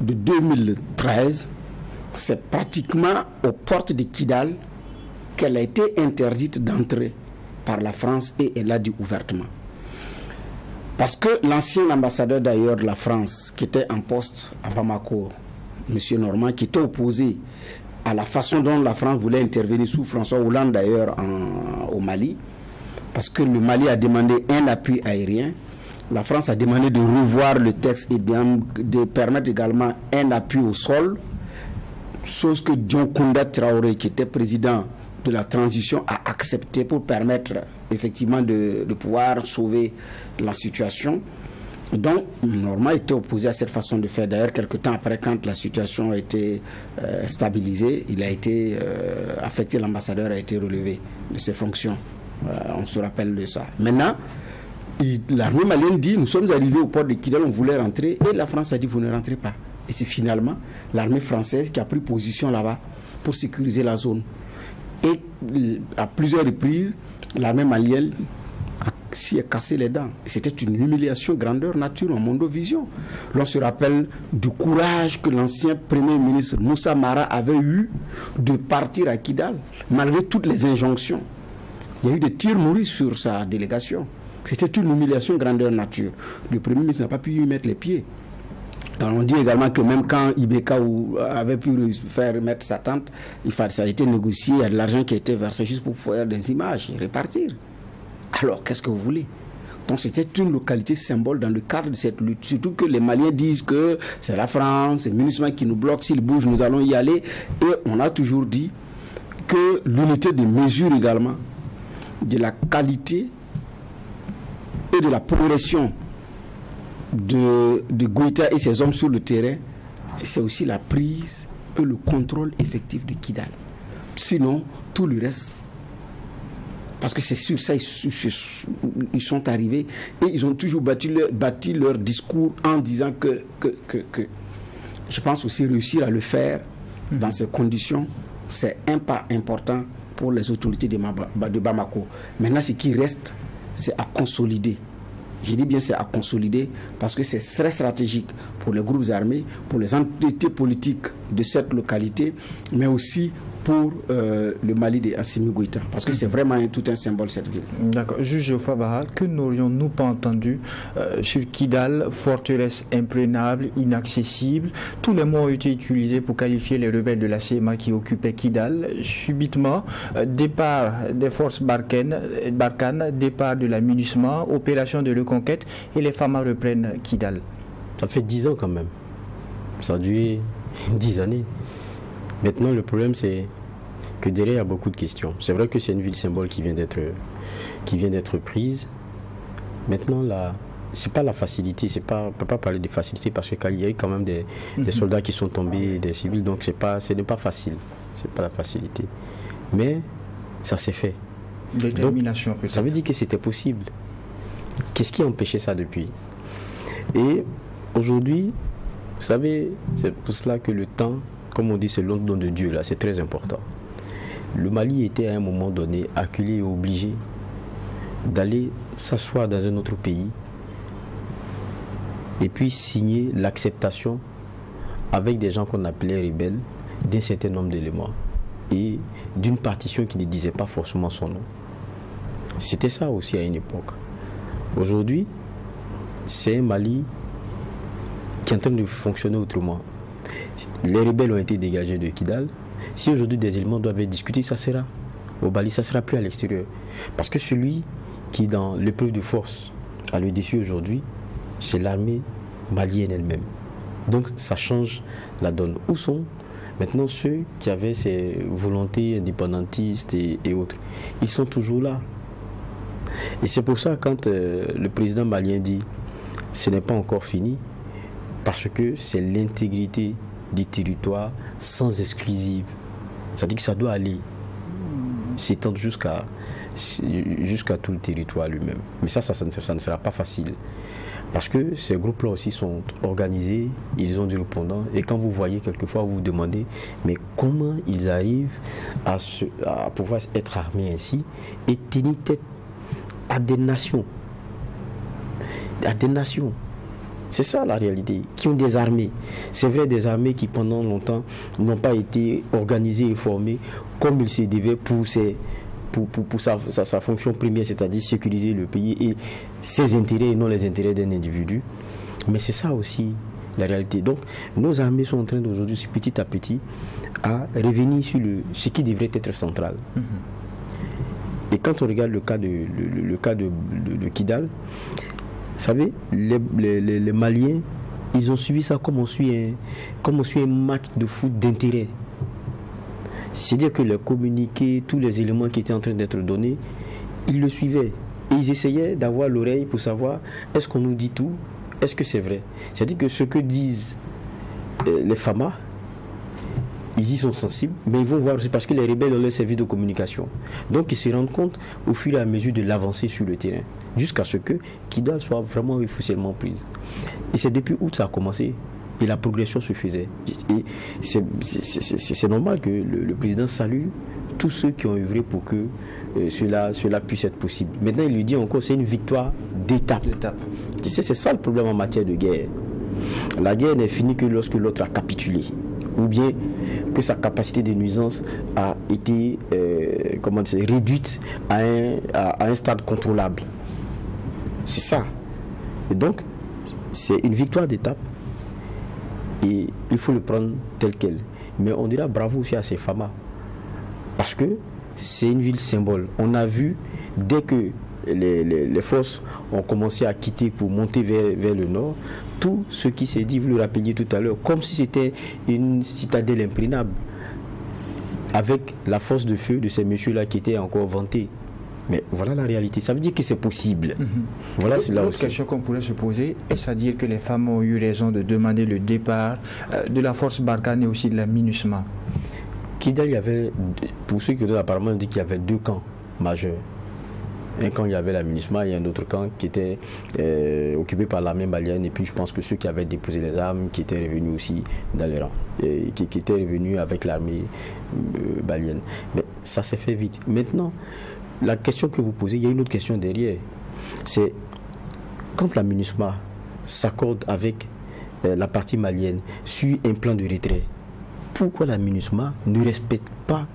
de 2013, c'est pratiquement aux portes de Kidal qu'elle a été interdite d'entrer par la France, et elle l'a dit ouvertement. Parce que l'ancien ambassadeur d'ailleurs de la France, qui était en poste à Bamako, M. Normand, qui était opposé à la façon dont la France voulait intervenir sous François Hollande d'ailleurs au Mali, parce que le Mali a demandé un appui aérien, la France a demandé de revoir le texte et de permettre également un appui au sol, chose que John Kounda Traoré, qui était président de la transition, a accepté pour permettre effectivement de pouvoir sauver la situation. Donc, Normand était opposé à cette façon de faire. D'ailleurs, quelques temps après, quand la situation a été stabilisée, il a été affecté, l'ambassadeur a été relevé de ses fonctions. On se rappelle de ça. Maintenant, l'armée malienne dit, nous sommes arrivés au port de Kidal, on voulait rentrer, et la France a dit, vous ne rentrez pas. Et c'est finalement l'armée française qui a pris position là-bas pour sécuriser la zone. Et à plusieurs reprises, l'armée malienne s'y est cassé les dents. C'était une humiliation grandeur nature en mondovision. L'on se rappelle du courage que l'ancien premier ministre Moussa Mara avait eu de partir à Kidal, malgré toutes les injonctions. Il y a eu des tirs mouris sur sa délégation. C'était une humiliation grandeur nature. Le premier ministre n'a pas pu y mettre les pieds. Alors on dit également que même quand Ibeka avait pu faire mettre sa tente, ça a été négocié, il y a de l'argent qui a été versé juste pour faire des images et repartir. Alors, qu'est-ce que vous voulez? Donc, c'était une localité symbole dans le cadre de cette lutte. Surtout que les Maliens disent que c'est la France, c'est MINUSMA qui nous bloque, s'ils bougent, nous allons y aller. Et on a toujours dit que l'unité de mesure également, de la qualité et de la progression de Goïta et ses hommes sur le terrain, c'est aussi la prise et le contrôle effectif de Kidal. Sinon, tout le reste. Parce que c'est sur ça ils sont arrivés et ils ont toujours bâti leur discours en disant que je pense aussi réussir à le faire dans ces conditions, c'est un pas important pour les autorités de Bamako. Maintenant, ce qui reste, c'est à consolider. Je dis bien c'est à consolider parce que c'est très stratégique pour les groupes armés, pour les entités politiques de cette localité, mais aussi pour le Mali de Assimi Goïta, parce que c'est vraiment tout un symbole cette ville. D'accord. Juge Favara, que n'aurions-nous pas entendu sur Kidal, forteresse imprenable, inaccessible? Tous les mots ont été utilisés pour qualifier les rebelles de la CMA qui occupaient Kidal. Subitement, départ des forces Barkhane, départ de la MINUSMA, opération de reconquête, et les FAMA reprennent Kidal. Ça fait 10 ans quand même. Ça a duré 10 années. Maintenant, le problème, c'est que derrière, il y a beaucoup de questions. C'est vrai que c'est une ville symbole qui vient d'être prise. Maintenant, là, c'est pas la facilité. On ne peut pas parler de facilité parce qu'il y a eu quand même des soldats qui sont tombés, des civils. Donc, ce n'est pas facile. C'est pas la facilité. Mais ça s'est fait. Détermination. Donc, ça veut dire que c'était possible. Qu'est-ce qui a empêché ça depuis? Et aujourd'hui, vous savez, c'est pour cela que le temps, comme on dit, c'est l'onde de Dieu, là, c'est très important. Le Mali était à un moment donné acculé et obligé d'aller s'asseoir dans un autre pays et puis signer l'acceptation avec des gens qu'on appelait rebelles d'un certain nombre d'éléments et d'une partition qui ne disait pas forcément son nom. C'était ça aussi à une époque. Aujourd'hui, c'est un Mali qui est en train de fonctionner autrement. Les rebelles ont été dégagés de Kidal. Si aujourd'hui des éléments doivent être discutés, ça sera au Mali, ça ne sera plus à l'extérieur. Parce que celui qui, dans l'épreuve de force, a le dessus aujourd'hui, c'est l'armée malienne elle-même. Donc ça change la donne. Où sont maintenant ceux qui avaient ces volontés indépendantistes et autres? Ils sont toujours là. Et c'est pour ça quand le président malien dit ce n'est pas encore fini, parce que c'est l'intégrité des territoires sans exclusive. C'est-à-dire que ça doit aller s'étendre jusqu'à tout le territoire lui-même. Mais ça ne sera pas facile. Parce que ces groupes-là aussi sont organisés, ils ont du répondant. Et quand vous voyez quelquefois, vous vous demandez, mais comment ils arrivent à pouvoir être armés ainsi et tenir tête à des nations. À des nations. C'est ça la réalité, qui ont des armées. C'est vrai, des armées qui pendant longtemps n'ont pas été organisées et formées comme il se devait pour sa fonction première, c'est-à-dire sécuriser le pays et ses intérêts et non les intérêts d'un individu. Mais c'est ça aussi la réalité. Donc nos armées sont en train d'aujourd'hui, petit à petit, à revenir sur ce qui devrait être central. Et quand on regarde le cas de Kidal, vous savez, les Maliens, ils ont suivi ça comme on suit un match de foot d'intérêt. C'est-à-dire que les communiqués, tous les éléments qui étaient en train d'être donnés, ils le suivaient. Et ils essayaient d'avoir l'oreille pour savoir est-ce qu'on nous dit tout est-ce que c'est vrai? C'est-à-dire que ce que disent les FAMA, ils y sont sensibles, mais ils vont voir aussi parce que les rebelles ont leur service de communication. Donc ils se rendent compte au fur et à mesure de l'avancée sur le terrain, jusqu'à ce que Kidal soit vraiment officiellement prise. Et c'est depuis août ça a commencé. Et la progression se faisait. Et c'est normal que le président salue tous ceux qui ont œuvré pour que cela puisse être possible. Maintenant, il lui dit encore, c'est une victoire d'étape. Tu sais, c'est ça le problème en matière de guerre. La guerre n'est finie que lorsque l'autre a capitulé. Ou bien que sa capacité de nuisance a été réduite à un stade contrôlable. C'est ça. Et donc, c'est une victoire d'étape. Et il faut le prendre tel quel. Mais on dira bravo aussi à ces FAMA. Parce que c'est une ville symbole. On a vu, dès que les forces ont commencé à quitter pour monter vers le nord, tout ce qui s'est dit, vous le rappeliez tout à l'heure, comme si c'était une citadelle imprenable, avec la force de feu de ces messieurs-là qui étaient encore vantés. Mais voilà la réalité. Ça veut dire que c'est possible. Voilà, c'est là aussi. L'autre question qu'on pourrait se poser, est-ce à dire que les femmes ont eu raison de demander le départ de la force Barkhane et aussi de la MINUSMA? Kidal, il y avait, pour ceux qui ont apparemment dit qu'il y avait deux camps majeurs. Un camp, il y avait la MINUSMA, et un autre camp qui était occupé par l'armée malienne. Et puis je pense que ceux qui avaient déposé les armes, qui étaient revenus aussi dans les rangs, qui étaient revenus avec l'armée malienne. Mais ça s'est fait vite. Maintenant, la question que vous posez, il y a une autre question derrière. C'est quand la MINUSMA s'accorde avec la partie malienne sur un plan de retrait, pourquoi la MINUSMA ne respecte pas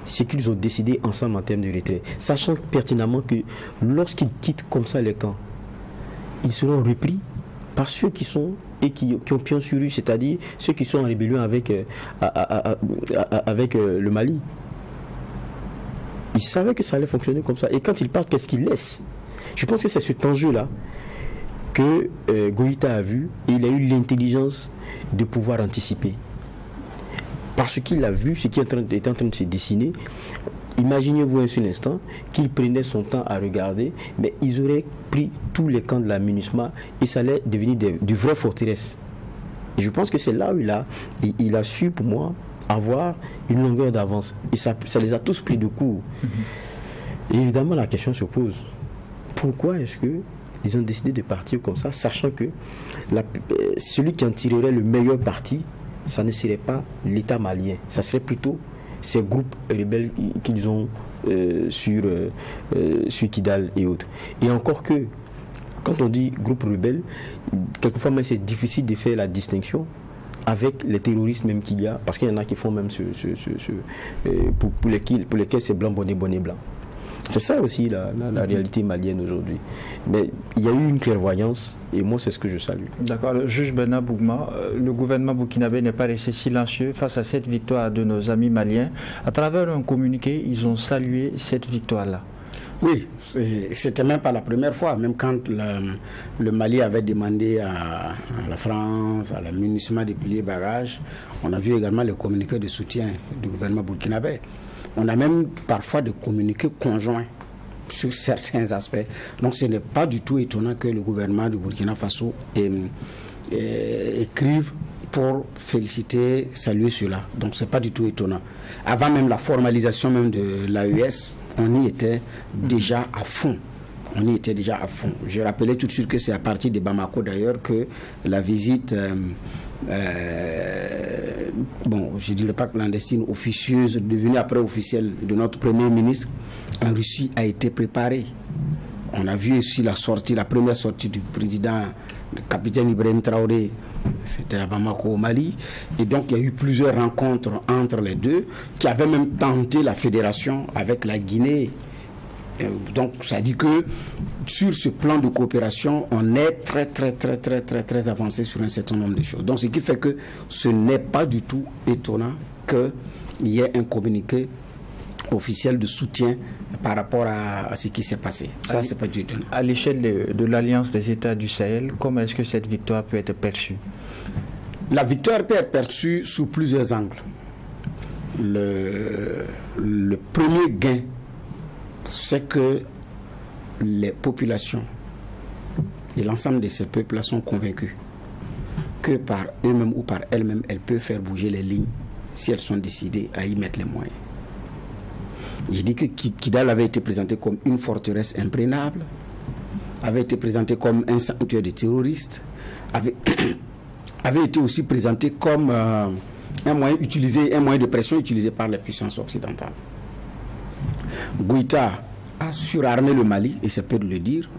ce qu'ils ont décidé ensemble en termes de retrait, sachant pertinemment que lorsqu'ils quittent comme ça les camps, ils seront repris par ceux qui sont et qui ont pion sur rue, c'est-à-dire ceux qui sont en rébellion avec le Mali. Ils savaient que ça allait fonctionner comme ça. Et quand ils partent, qu'est-ce qu'ils laissent? Je pense que c'est cet enjeu-là que Goïta a vu et il a eu l'intelligence de pouvoir anticiper. Parce qu'il a vu ce qui est en train de se dessiner. Imaginez-vous un seul instant qu'il prenait son temps à regarder, mais ils auraient pris tous les camps de la MINUSMA et ça allait devenir de vraies forteresses. Et je pense que c'est là où il a su, pour moi, avoir une longueur d'avance. Et ça les a tous pris de court. Et évidemment, la question se pose. Pourquoi est-ce qu'ils ont décidé de partir comme ça, sachant que celui qui en tirerait le meilleur parti, ça ne serait pas l'État malien. Ça serait plutôt ces groupes rebelles qu'ils ont sur Kidal et autres. Et encore que, quand on dit groupe rebelle, quelquefois c'est difficile de faire la distinction avec les terroristes même qu'il y a, parce qu'il y en a qui font même pour lesquels c'est blanc, bonnet, bonnet, blanc. C'est ça aussi la réalité malienne aujourd'hui. Mais il y a eu une clairvoyance et moi c'est ce que je salue. D'accord. Le juge Bernard Bougma, le gouvernement burkinabé n'est pas resté silencieux face à cette victoire de nos amis maliens. À travers un communiqué, ils ont salué cette victoire-là. Oui, c'était même pas la première fois, même quand le Mali avait demandé à la France, à la MINUSMA de plier barrage, on a vu également les communiqués de soutien du gouvernement burkinabé. On a même parfois des communiqués conjoints sur certains aspects. Donc ce n'est pas du tout étonnant que le gouvernement du Burkina Faso écrive pour féliciter, saluer cela. Donc c'est pas du tout étonnant. Avant même la formalisation même de l'AES, on y était déjà à fond. On y était déjà à fond. Je rappelais tout de suite que c'est à partir de Bamako d'ailleurs que la visite, je ne dirais pas clandestine, officieuse, devenue après officielle de notre Premier ministre en Russie a été préparée. On a vu aussi la première sortie du président, le capitaine Ibrahim Traoré, c'était à Bamako au Mali. Et donc il y a eu plusieurs rencontres entre les deux qui avaient même tenté la fédération avec la Guinée. Donc ça dit que sur ce plan de coopération, on est très avancé sur un certain nombre de choses. Donc ce qui fait que ce n'est pas du tout étonnant qu'il y ait un communiqué officiel de soutien par rapport à ce qui s'est passé. Ça, c'est pas du tout étonnant. À l'échelle de l'Alliance des États du Sahel, comment est-ce que cette victoire peut être perçue? La victoire peut être perçue sous plusieurs angles. Le premier gain, c'est que les populations et l'ensemble de ces peuples sont convaincus que par eux-mêmes ou par elles-mêmes, elles peuvent faire bouger les lignes si elles sont décidées à y mettre les moyens. J'ai dit que Kidal avait été présenté comme une forteresse imprégnable, avait été présenté comme un sanctuaire de terroristes, avait été aussi présenté comme un moyen de pression utilisé par les puissances occidentales. Goïta a surarmé le Mali, et c'est peu de le dire.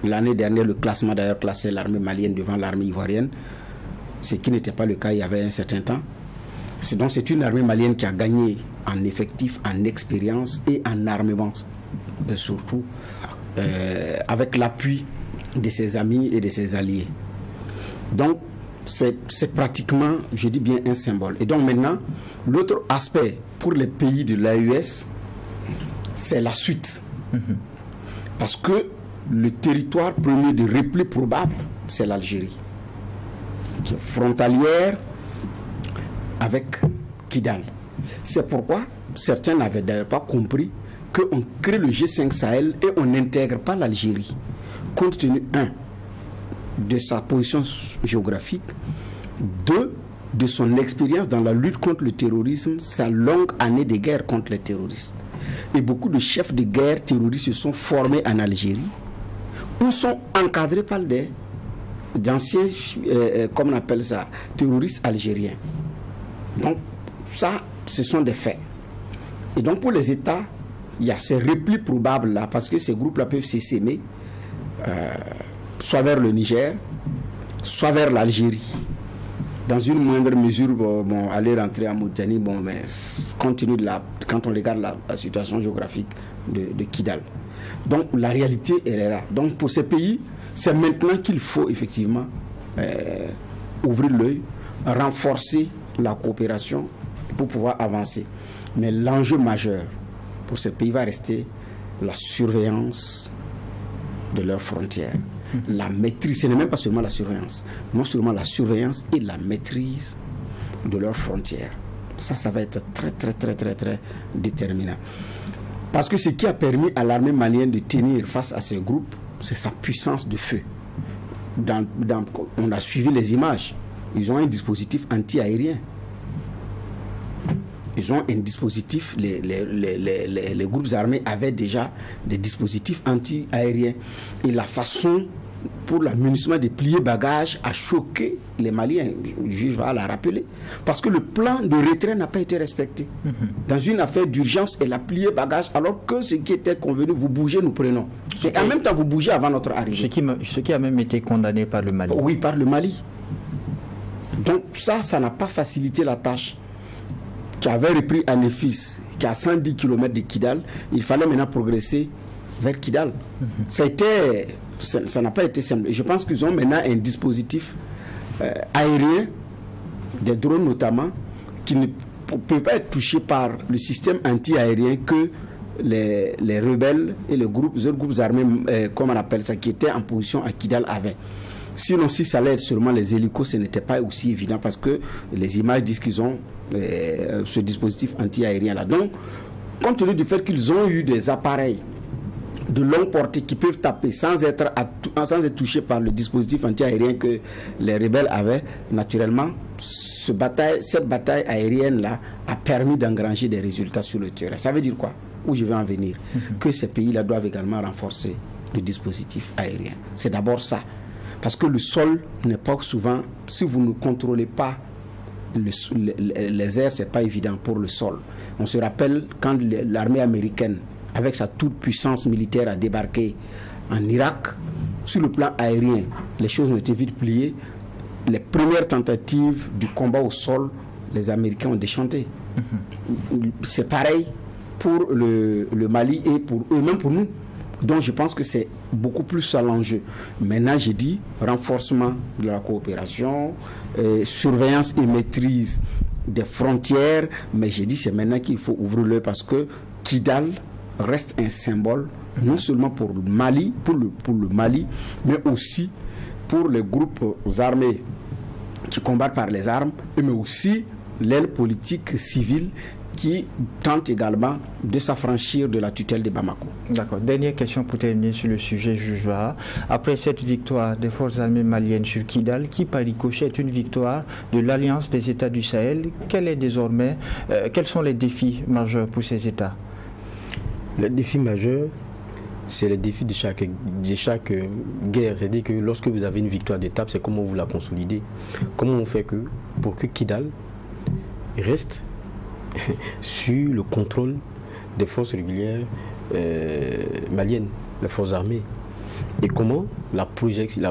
L'année dernière, le classement d'ailleurs classait l'armée malienne devant l'armée ivoirienne, ce qui n'était pas le cas il y avait un certain temps. Donc c'est une armée malienne qui a gagné en effectif, en expérience et en armement, surtout avec l'appui de ses amis et de ses alliés. Donc c'est pratiquement, je dis bien, un symbole. Et donc maintenant, l'autre aspect pour les pays de l'AES, c'est la suite. Parce que le territoire premier de repli probable, c'est l'Algérie, qui est frontalière avec Kidal. C'est pourquoi certains n'avaient d'ailleurs pas compris qu'on crée le G5 Sahel et on n'intègre pas l'Algérie, compte tenu, 1, de sa position géographique, 2, de son expérience dans la lutte contre le terrorisme, sa longue année de guerre contre les terroristes. Et beaucoup de chefs de guerre terroristes se sont formés en Algérie ou sont encadrés par d'anciens, comme on appelle ça, terroristes algériens. Donc ça, ce sont des faits. Et donc pour les États, il y a ces replis probables là, parce que ces groupes-là peuvent s'essaimer, soit vers le Niger, soit vers l'Algérie. Dans une moindre mesure, bon, aller rentrer à Mauritanie, bon, mais compte tenu de quand on regarde la situation géographique de Kidal. Donc la réalité, elle est là. Donc pour ces pays, c'est maintenant qu'il faut effectivement ouvrir l'œil, renforcer la coopération pour pouvoir avancer. Mais l'enjeu majeur pour ces pays va rester la surveillance de leurs frontières. La maîtrise, ce n'est même pas seulement la surveillance, non seulement la surveillance et la maîtrise de leurs frontières. Ça va être très déterminant. Parce que ce qui a permis à l'armée malienne de tenir face à ces groupes, c'est sa puissance de feu. On a suivi les images. Ils ont un dispositif anti-aérien. Ils ont un dispositif, les groupes armés avaient déjà des dispositifs anti-aériens. Et la façon pour l'amunissement des pliés bagages a choqué les Maliens. Le juge va la rappeler. Parce que le plan de retrait n'a pas été respecté. Dans une affaire d'urgence, elle a plié bagages, alors que ce qui était convenu, vous bougez, nous prenons. Et en même temps, vous bougez avant notre arrivée. Ce qui a même été condamné par le Mali. Oui, par le Mali. Donc ça n'a pas facilité la tâche. Qui avait repris un Néfis, qui a 110 km de Kidal, il fallait maintenant progresser vers Kidal. Ça n'a pas été simple. Je pense qu'ils ont maintenant un dispositif aérien, des drones notamment, qui ne peut pas être touché par le système anti-aérien que les rebelles et les autres groupes armés, comme on appelle ça, qui étaient en position à Kidal avaient. Sinon, si ça allait être seulement les hélicos, ce n'était pas aussi évident parce que les images disent qu'ils ont ce dispositif anti-aérien là. Donc, compte tenu du fait qu'ils ont eu des appareils de longue portée qui peuvent taper sans être touchés par le dispositif anti-aérien que les rebelles avaient, naturellement, cette bataille aérienne là a permis d'engranger des résultats sur le terrain. Ça veut dire quoi? Où je vais en venir? Que ces pays-là doivent également renforcer le dispositif aérien. C'est d'abord ça. Parce que le sol n'est pas souvent, si vous ne contrôlez pas les airs, c'est pas évident pour le sol. On se rappelle quand l'armée américaine, avec sa toute puissance militaire, a débarqué en Irak, sur le plan aérien, les choses ont été vite pliées. Les premières tentatives du combat au sol, les Américains ont déchanté. C'est pareil pour le Mali et pour eux, même pour nous. Donc je pense que c'est beaucoup plus ça l'enjeu. Maintenant, j'ai dit renforcement de la coopération, surveillance et maîtrise des frontières, mais j'ai dit c'est maintenant qu'il faut ouvrir l'œil parce que Kidal reste un symbole non seulement pour le Mali, mais aussi pour les groupes armés qui combattent par les armes, mais aussi l'aile politique civile qui tente également de s'affranchir de la tutelle de Bamako. D'accord. Dernière question pour terminer sur le sujet, juge Vahar. Après cette victoire des forces armées maliennes sur Kidal, qui par ricochet est une victoire de l'Alliance des États du Sahel, quels sont les défis majeurs pour ces États? Le défi majeur, c'est le défi de chaque guerre. C'est-à-dire que lorsque vous avez une victoire d'étape, c'est comment vous la consolidez. Comment on fait pour que Kidal reste sur le contrôle des forces régulières maliennes, les forces armées. Et comment la projection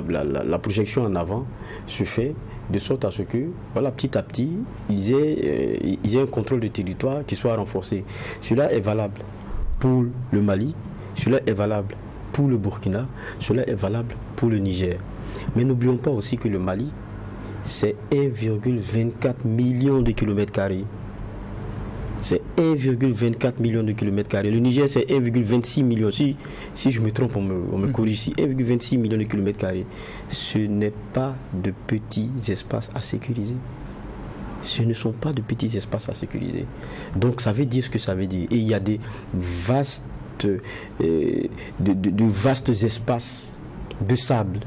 en avant se fait de sorte à ce que, voilà, petit à petit, ils aient un contrôle de territoire qui soit renforcé. Cela est valable pour le Mali, cela est valable pour le Burkina, cela est valable pour le Niger. Mais n'oublions pas aussi que le Mali, c'est 1,24 million de kilomètres carrés. C'est 1,24 million de kilomètres carrés. Le Niger, c'est 1,26 million. Si je me trompe, on me corrige ici. 1,26 million de kilomètres carrés. Ce n'est pas de petits espaces à sécuriser. Ce ne sont pas de petits espaces à sécuriser. Donc, ça veut dire ce que ça veut dire. Et il y a des vastes, de vastes espaces de sable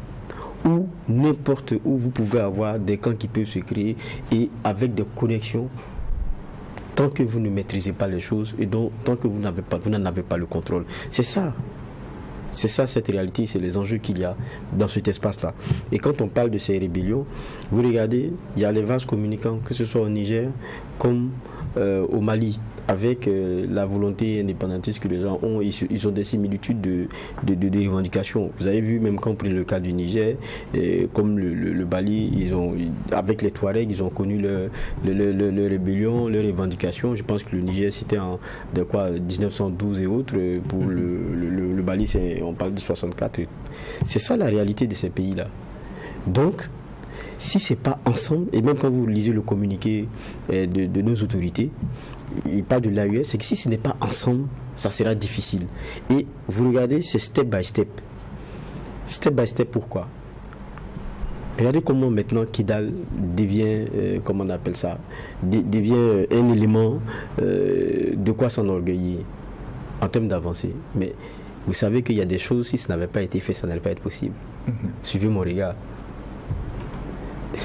où n'importe où vous pouvez avoir des camps qui peuvent se créer et avec des connexions tant que vous ne maîtrisez pas les choses et donc tant que vous n'en avez pas le contrôle. C'est ça cette réalité, c'est les enjeux qu'il y a dans cet espace-là. Et quand on parle de ces rébellions, vous regardez, il y a les vases communicants, que ce soit au Niger comme au Mali, avec la volonté indépendantiste que les gens ont, ils ont des similitudes de revendications. Vous avez vu, même quand on prend le cas du Niger, comme le Mali, avec les Touaregs, ils ont connu leur rébellion, leurs revendications. Je pense que le Niger, c'était en 1912 et autres. Pour le Mali, on parle de 64. C'est ça la réalité de ces pays-là. Donc, si ce n'est pas ensemble, et même quand vous lisez le communiqué de nos autorités, il parle de l'AUS, c'est que si ce n'est pas ensemble, ça sera difficile. Et vous regardez, c'est step by step. Step by step, pourquoi? Regardez comment maintenant Kidal devient, comment on appelle ça, devient un élément de quoi s'enorgueillir en termes d'avancée. Mais vous savez qu'il y a des choses, si ça n'avait pas été fait, ça n'allait pas être possible. Suivez mon regard.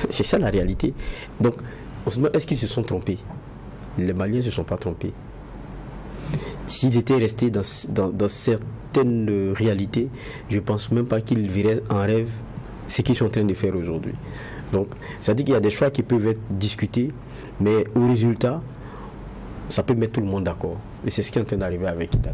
C'est ça la réalité. Donc, on se demande, est-ce qu'ils se sont trompés? Les Maliens ne se sont pas trompés. S'ils étaient restés dans certaines réalités, je ne pense même pas qu'ils verraient en rêve ce qu'ils sont en train de faire aujourd'hui. Donc, ça dit qu'il y a des choix qui peuvent être discutés, mais au résultat, ça peut mettre tout le monde d'accord. Et c'est ce qui est en train d'arriver avec Kidal.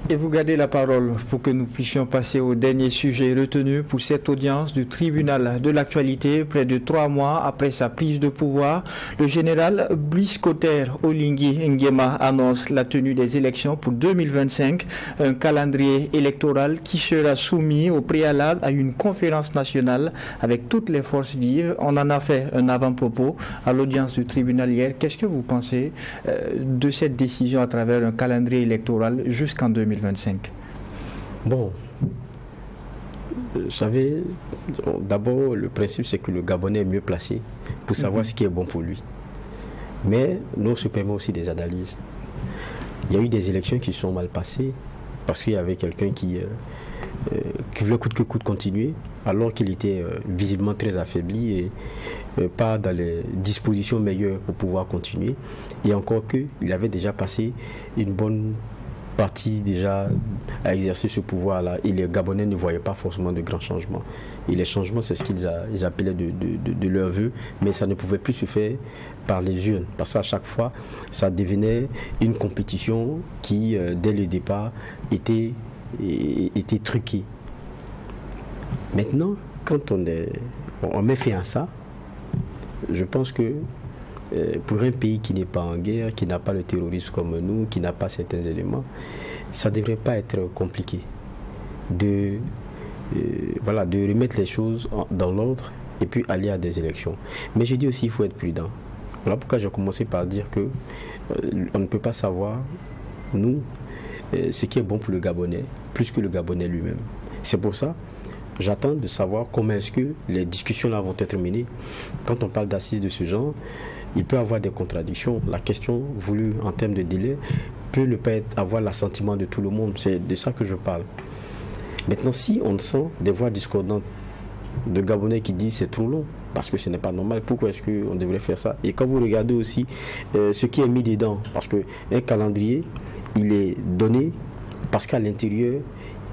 Et vous gardez la parole pour que nous puissions passer au dernier sujet retenu pour cette audience du tribunal de l'actualité. Près de 3 mois après sa prise de pouvoir, le général Brice Cotter Oligui Nguema annonce la tenue des élections pour 2025, un calendrier électoral qui sera soumis au préalable à une conférence nationale avec toutes les forces vives. On en a fait un avant-propos à l'audience du tribunal hier. Qu'est-ce que vous pensez de cette décision à travers un calendrier électoral jusqu'en 2025? Bon, vous savez, d'abord le principe c'est que le Gabonais est mieux placé pour savoir ce qui est bon pour lui. Mais nous on se permet aussi des analyses. Il y a eu des élections qui se sont mal passées parce qu'il y avait quelqu'un qui voulait coûte que coûte continuer alors qu'il était visiblement très affaibli et pas dans les dispositions meilleures pour pouvoir continuer. Et encore qu'il avait déjà passé une bonne partie déjà à exercer ce pouvoir-là et les Gabonais ne voyaient pas forcément de grands changements. Et les changements, c'est ce qu'ils appelaient de leur vœu, mais ça ne pouvait plus se faire par les urnes, parce qu'à chaque fois, ça devenait une compétition qui, dès le départ, était truquée. Maintenant, quand on met fin à ça, je pense que pour un pays qui n'est pas en guerre, qui n'a pas le terrorisme comme nous, qui n'a pas certains éléments, ça ne devrait pas être compliqué de remettre les choses dans l'ordre et puis aller à des élections. Mais je dis aussi qu'il faut être prudent. Voilà pourquoi j'ai commencé par dire que on ne peut pas savoir, nous, ce qui est bon pour le Gabonais, plus que le Gabonais lui-même. C'est pour ça j'attends de savoir comment est-ce que les discussions là vont être menées. Quand on parle d'assises de ce genre, il peut avoir des contradictions. La question voulue en termes de délai peut ne pas avoir l'assentiment de tout le monde. C'est de ça que je parle. Maintenant, si on sent des voix discordantes de Gabonais qui disent c'est trop long, parce que ce n'est pas normal, pourquoi est-ce qu'on devrait faire ça? Et quand vous regardez aussi ce qui est mis dedans, parce qu'un calendrier, il est donné parce qu'à l'intérieur,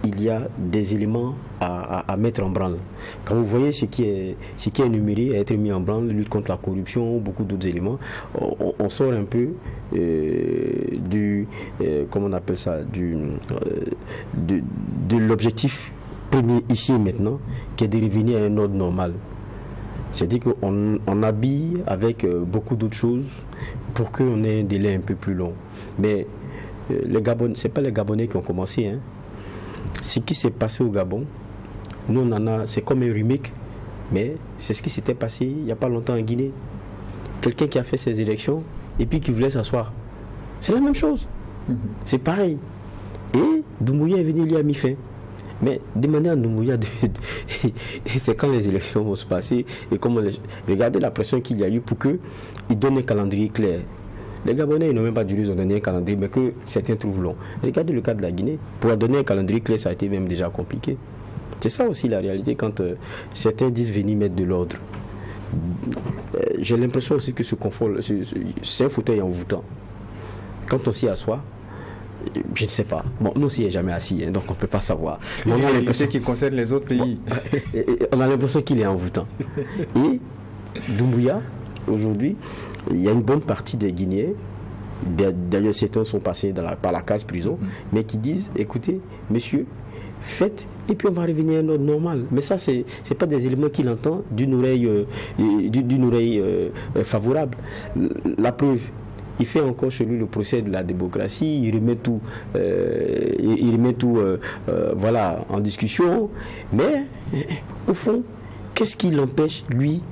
il y a des éléments à mettre en branle. Quand vous voyez ce qui est énuméré, à être mis en branle, lutte contre la corruption, beaucoup d'autres éléments, on sort un peu comment on appelle ça, de l'objectif premier ici et maintenant, qui est de revenir à un ordre normal. C'est-à-dire qu'on habille avec beaucoup d'autres choses pour qu'on ait un délai un peu plus long. Mais ce n'est pas les Gabonais qui ont commencé. Hein. Ce qui s'est passé au Gabon, nous c'est comme un remake, mais c'est ce qui s'était passé il n'y a pas longtemps en Guinée. Quelqu'un qui a fait ses élections et puis qui voulait s'asseoir. C'est la même chose. C'est pareil. Et Doumbouya est venu, lui a mis fin. Mais demander à Doumbouya, c'est quand les élections vont se passer et comment regardez la pression qu'il y a eu pour qu'il donne un calendrier clair. Les Gabonais n'ont même pas dû leur donner un calendrier, mais que certains trouvent long. Regardez le cas de la Guinée. Pour donner un calendrier clair, ça a été même déjà compliqué. C'est ça aussi la réalité quand certains disent venir mettre de l'ordre. J'ai l'impression aussi que ce confort, c'est un fauteuil envoûtant. Quand on s'y assoit, je ne sais pas. Bon, nous aussi, on n'est jamais assis, hein, donc on ne peut pas savoir. On a l'impression qu'il concerne les autres pays. On a l'impression qu'il est envoûtant. Et Doumbouya, aujourd'hui, il y a une bonne partie des Guinéens, d'ailleurs certains sont passés par la case prison, mais qui disent, écoutez, monsieur, faites, et puis on va revenir à un ordre normal. Mais ça, ce n'est pas des éléments qu'il entend d'une oreille favorable. La preuve, il fait encore chez lui le procès de la démocratie, il remet tout, voilà, en discussion, mais au fond, qu'est-ce qui l'empêche, lui,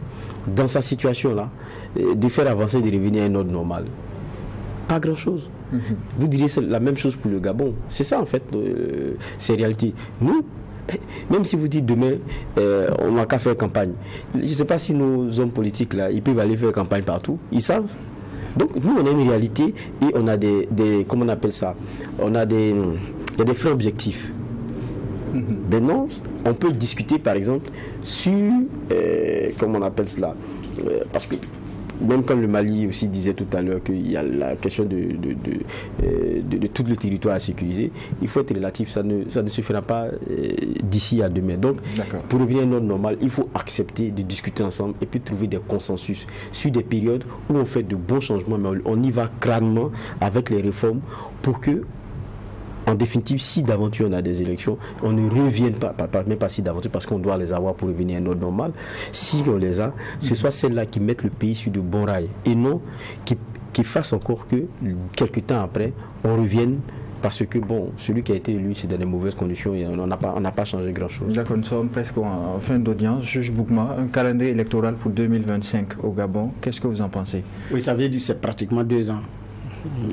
dans sa situation-là, de faire avancer, de revenir à un ordre normal? Pas grand-chose. Vous diriez la même chose pour le Gabon. C'est ça en fait, c'est réalité. Nous, même si vous dites demain, on n'a qu'à faire campagne. Je ne sais pas si nos hommes politiques là, ils peuvent aller faire campagne partout. Ils savent. Donc nous, on a une réalité et on a des comment on appelle ça? On a des faits objectifs. Maintenant, on peut discuter par exemple sur comment on appelle cela, parce que même quand le Mali aussi disait tout à l'heure qu'il y a la question de tout le territoire à sécuriser, il faut être relatif, ça ne se fera pas d'ici à demain. Donc, pour revenir à un ordre normal, il faut accepter de discuter ensemble et puis trouver des consensus sur des périodes où on fait de bons changements, mais on y va crânement avec les réformes pour que, en définitive, si d'aventure on a des élections, on ne revienne pas, même pas si d'aventure, parce qu'on doit les avoir pour revenir à un ordre normal. Si on les a, ce soit celles-là qui mettent le pays sur de bons rails et non qui fassent encore que, quelques temps après, on revienne parce que, bon, celui qui a été élu, c'est dans les mauvaises conditions et on n'a pas changé grand-chose. D'accord, nous sommes presque en fin d'audience. Juge Boukma, un calendrier électoral pour 2025 au Gabon, qu'est-ce que vous en pensez? Oui, ça veut dire que c'est pratiquement 2 ans.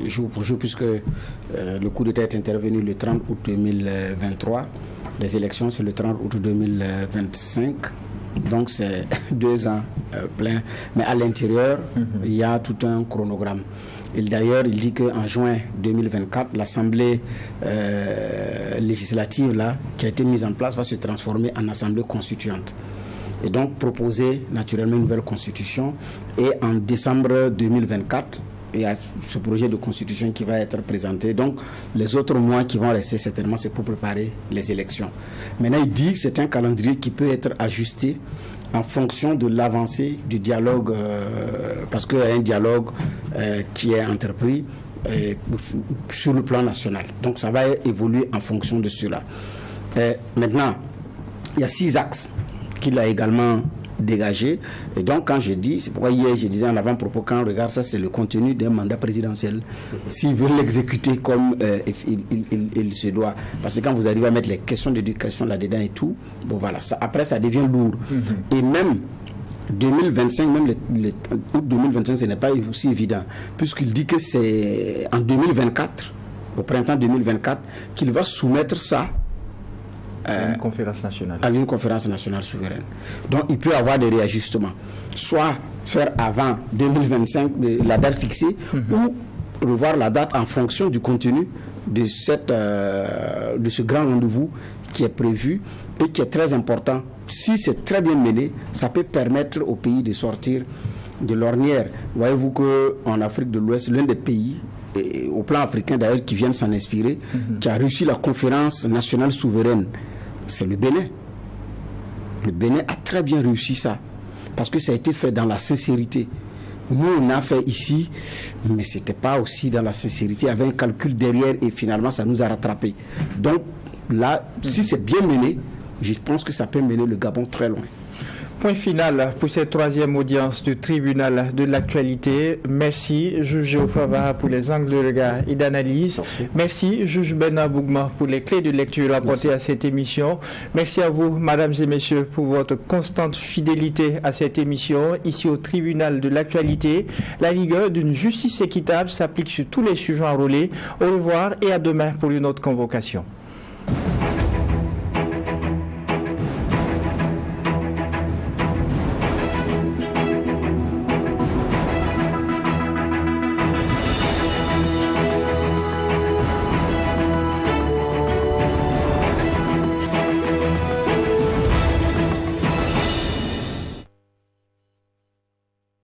Jour pour jour, puisque le coup d'État est intervenu le 30 août 2023. Les élections, c'est le 30 août 2025. Donc, c'est 2 ans pleins. Mais à l'intérieur, il y a tout un chronogramme. Et d'ailleurs, il dit qu'en juin 2024, l'Assemblée législative là, qui a été mise en place va se transformer en Assemblée constituante. Et donc, proposer naturellement une nouvelle constitution. Et en décembre 2024, il y a ce projet de constitution qui va être présenté. Donc, les autres mois qui vont rester, certainement, c'est pour préparer les élections. Maintenant, il dit que c'est un calendrier qui peut être ajusté en fonction de l'avancée du dialogue, parce qu'il y a un dialogue qui est entrepris sur le plan national. Donc, ça va évoluer en fonction de cela. Maintenant, il y a 6 axes qu'il a également dégagé. Et donc, quand je dis, c'est pourquoi hier je disais en avant-propos, quand on regarde ça, c'est le contenu d'un mandat présidentiel. S'il veut l'exécuter comme il se doit. Parce que quand vous arrivez à mettre les questions d'éducation là-dedans et tout, bon voilà, ça, après ça devient lourd. Et même 2025, même le août 2025, ce n'est pas aussi évident. Puisqu'il dit que c'est en 2024, au printemps 2024, qu'il va soumettre ça à une conférence nationale. À une conférence nationale souveraine. Donc il peut y avoir des réajustements. Soit faire avant 2025 la date fixée, ou revoir la date en fonction du contenu de ce grand rendez-vous qui est prévu et qui est très important. Si c'est très bien mené, ça peut permettre au pays de sortir de l'ornière. Voyez-vous qu'en Afrique de l'Ouest, l'un des pays, et au plan africain d'ailleurs, qui viennent s'en inspirer, qui a réussi la conférence nationale souveraine, c'est le Bénin. Le Bénin a très bien réussi ça, parce que ça a été fait dans la sincérité. Nous, on a fait ici, mais ce n'était pas aussi dans la sincérité. Il y avait un calcul derrière et finalement, ça nous a rattrapés. Donc là, si c'est bien mené, je pense que ça peut mener le Gabon très loin. Point final pour cette troisième audience du tribunal de l'actualité. Merci, juge Geoffroy Vara, pour les angles de regard et d'analyse. Merci, juge Bernard Bougma, pour les clés de lecture apportées à cette émission. Merci à vous, mesdames et messieurs, pour votre constante fidélité à cette émission. Ici au tribunal de l'actualité, la rigueur d'une justice équitable s'applique sur tous les sujets enrôlés. Au revoir et à demain pour une autre convocation.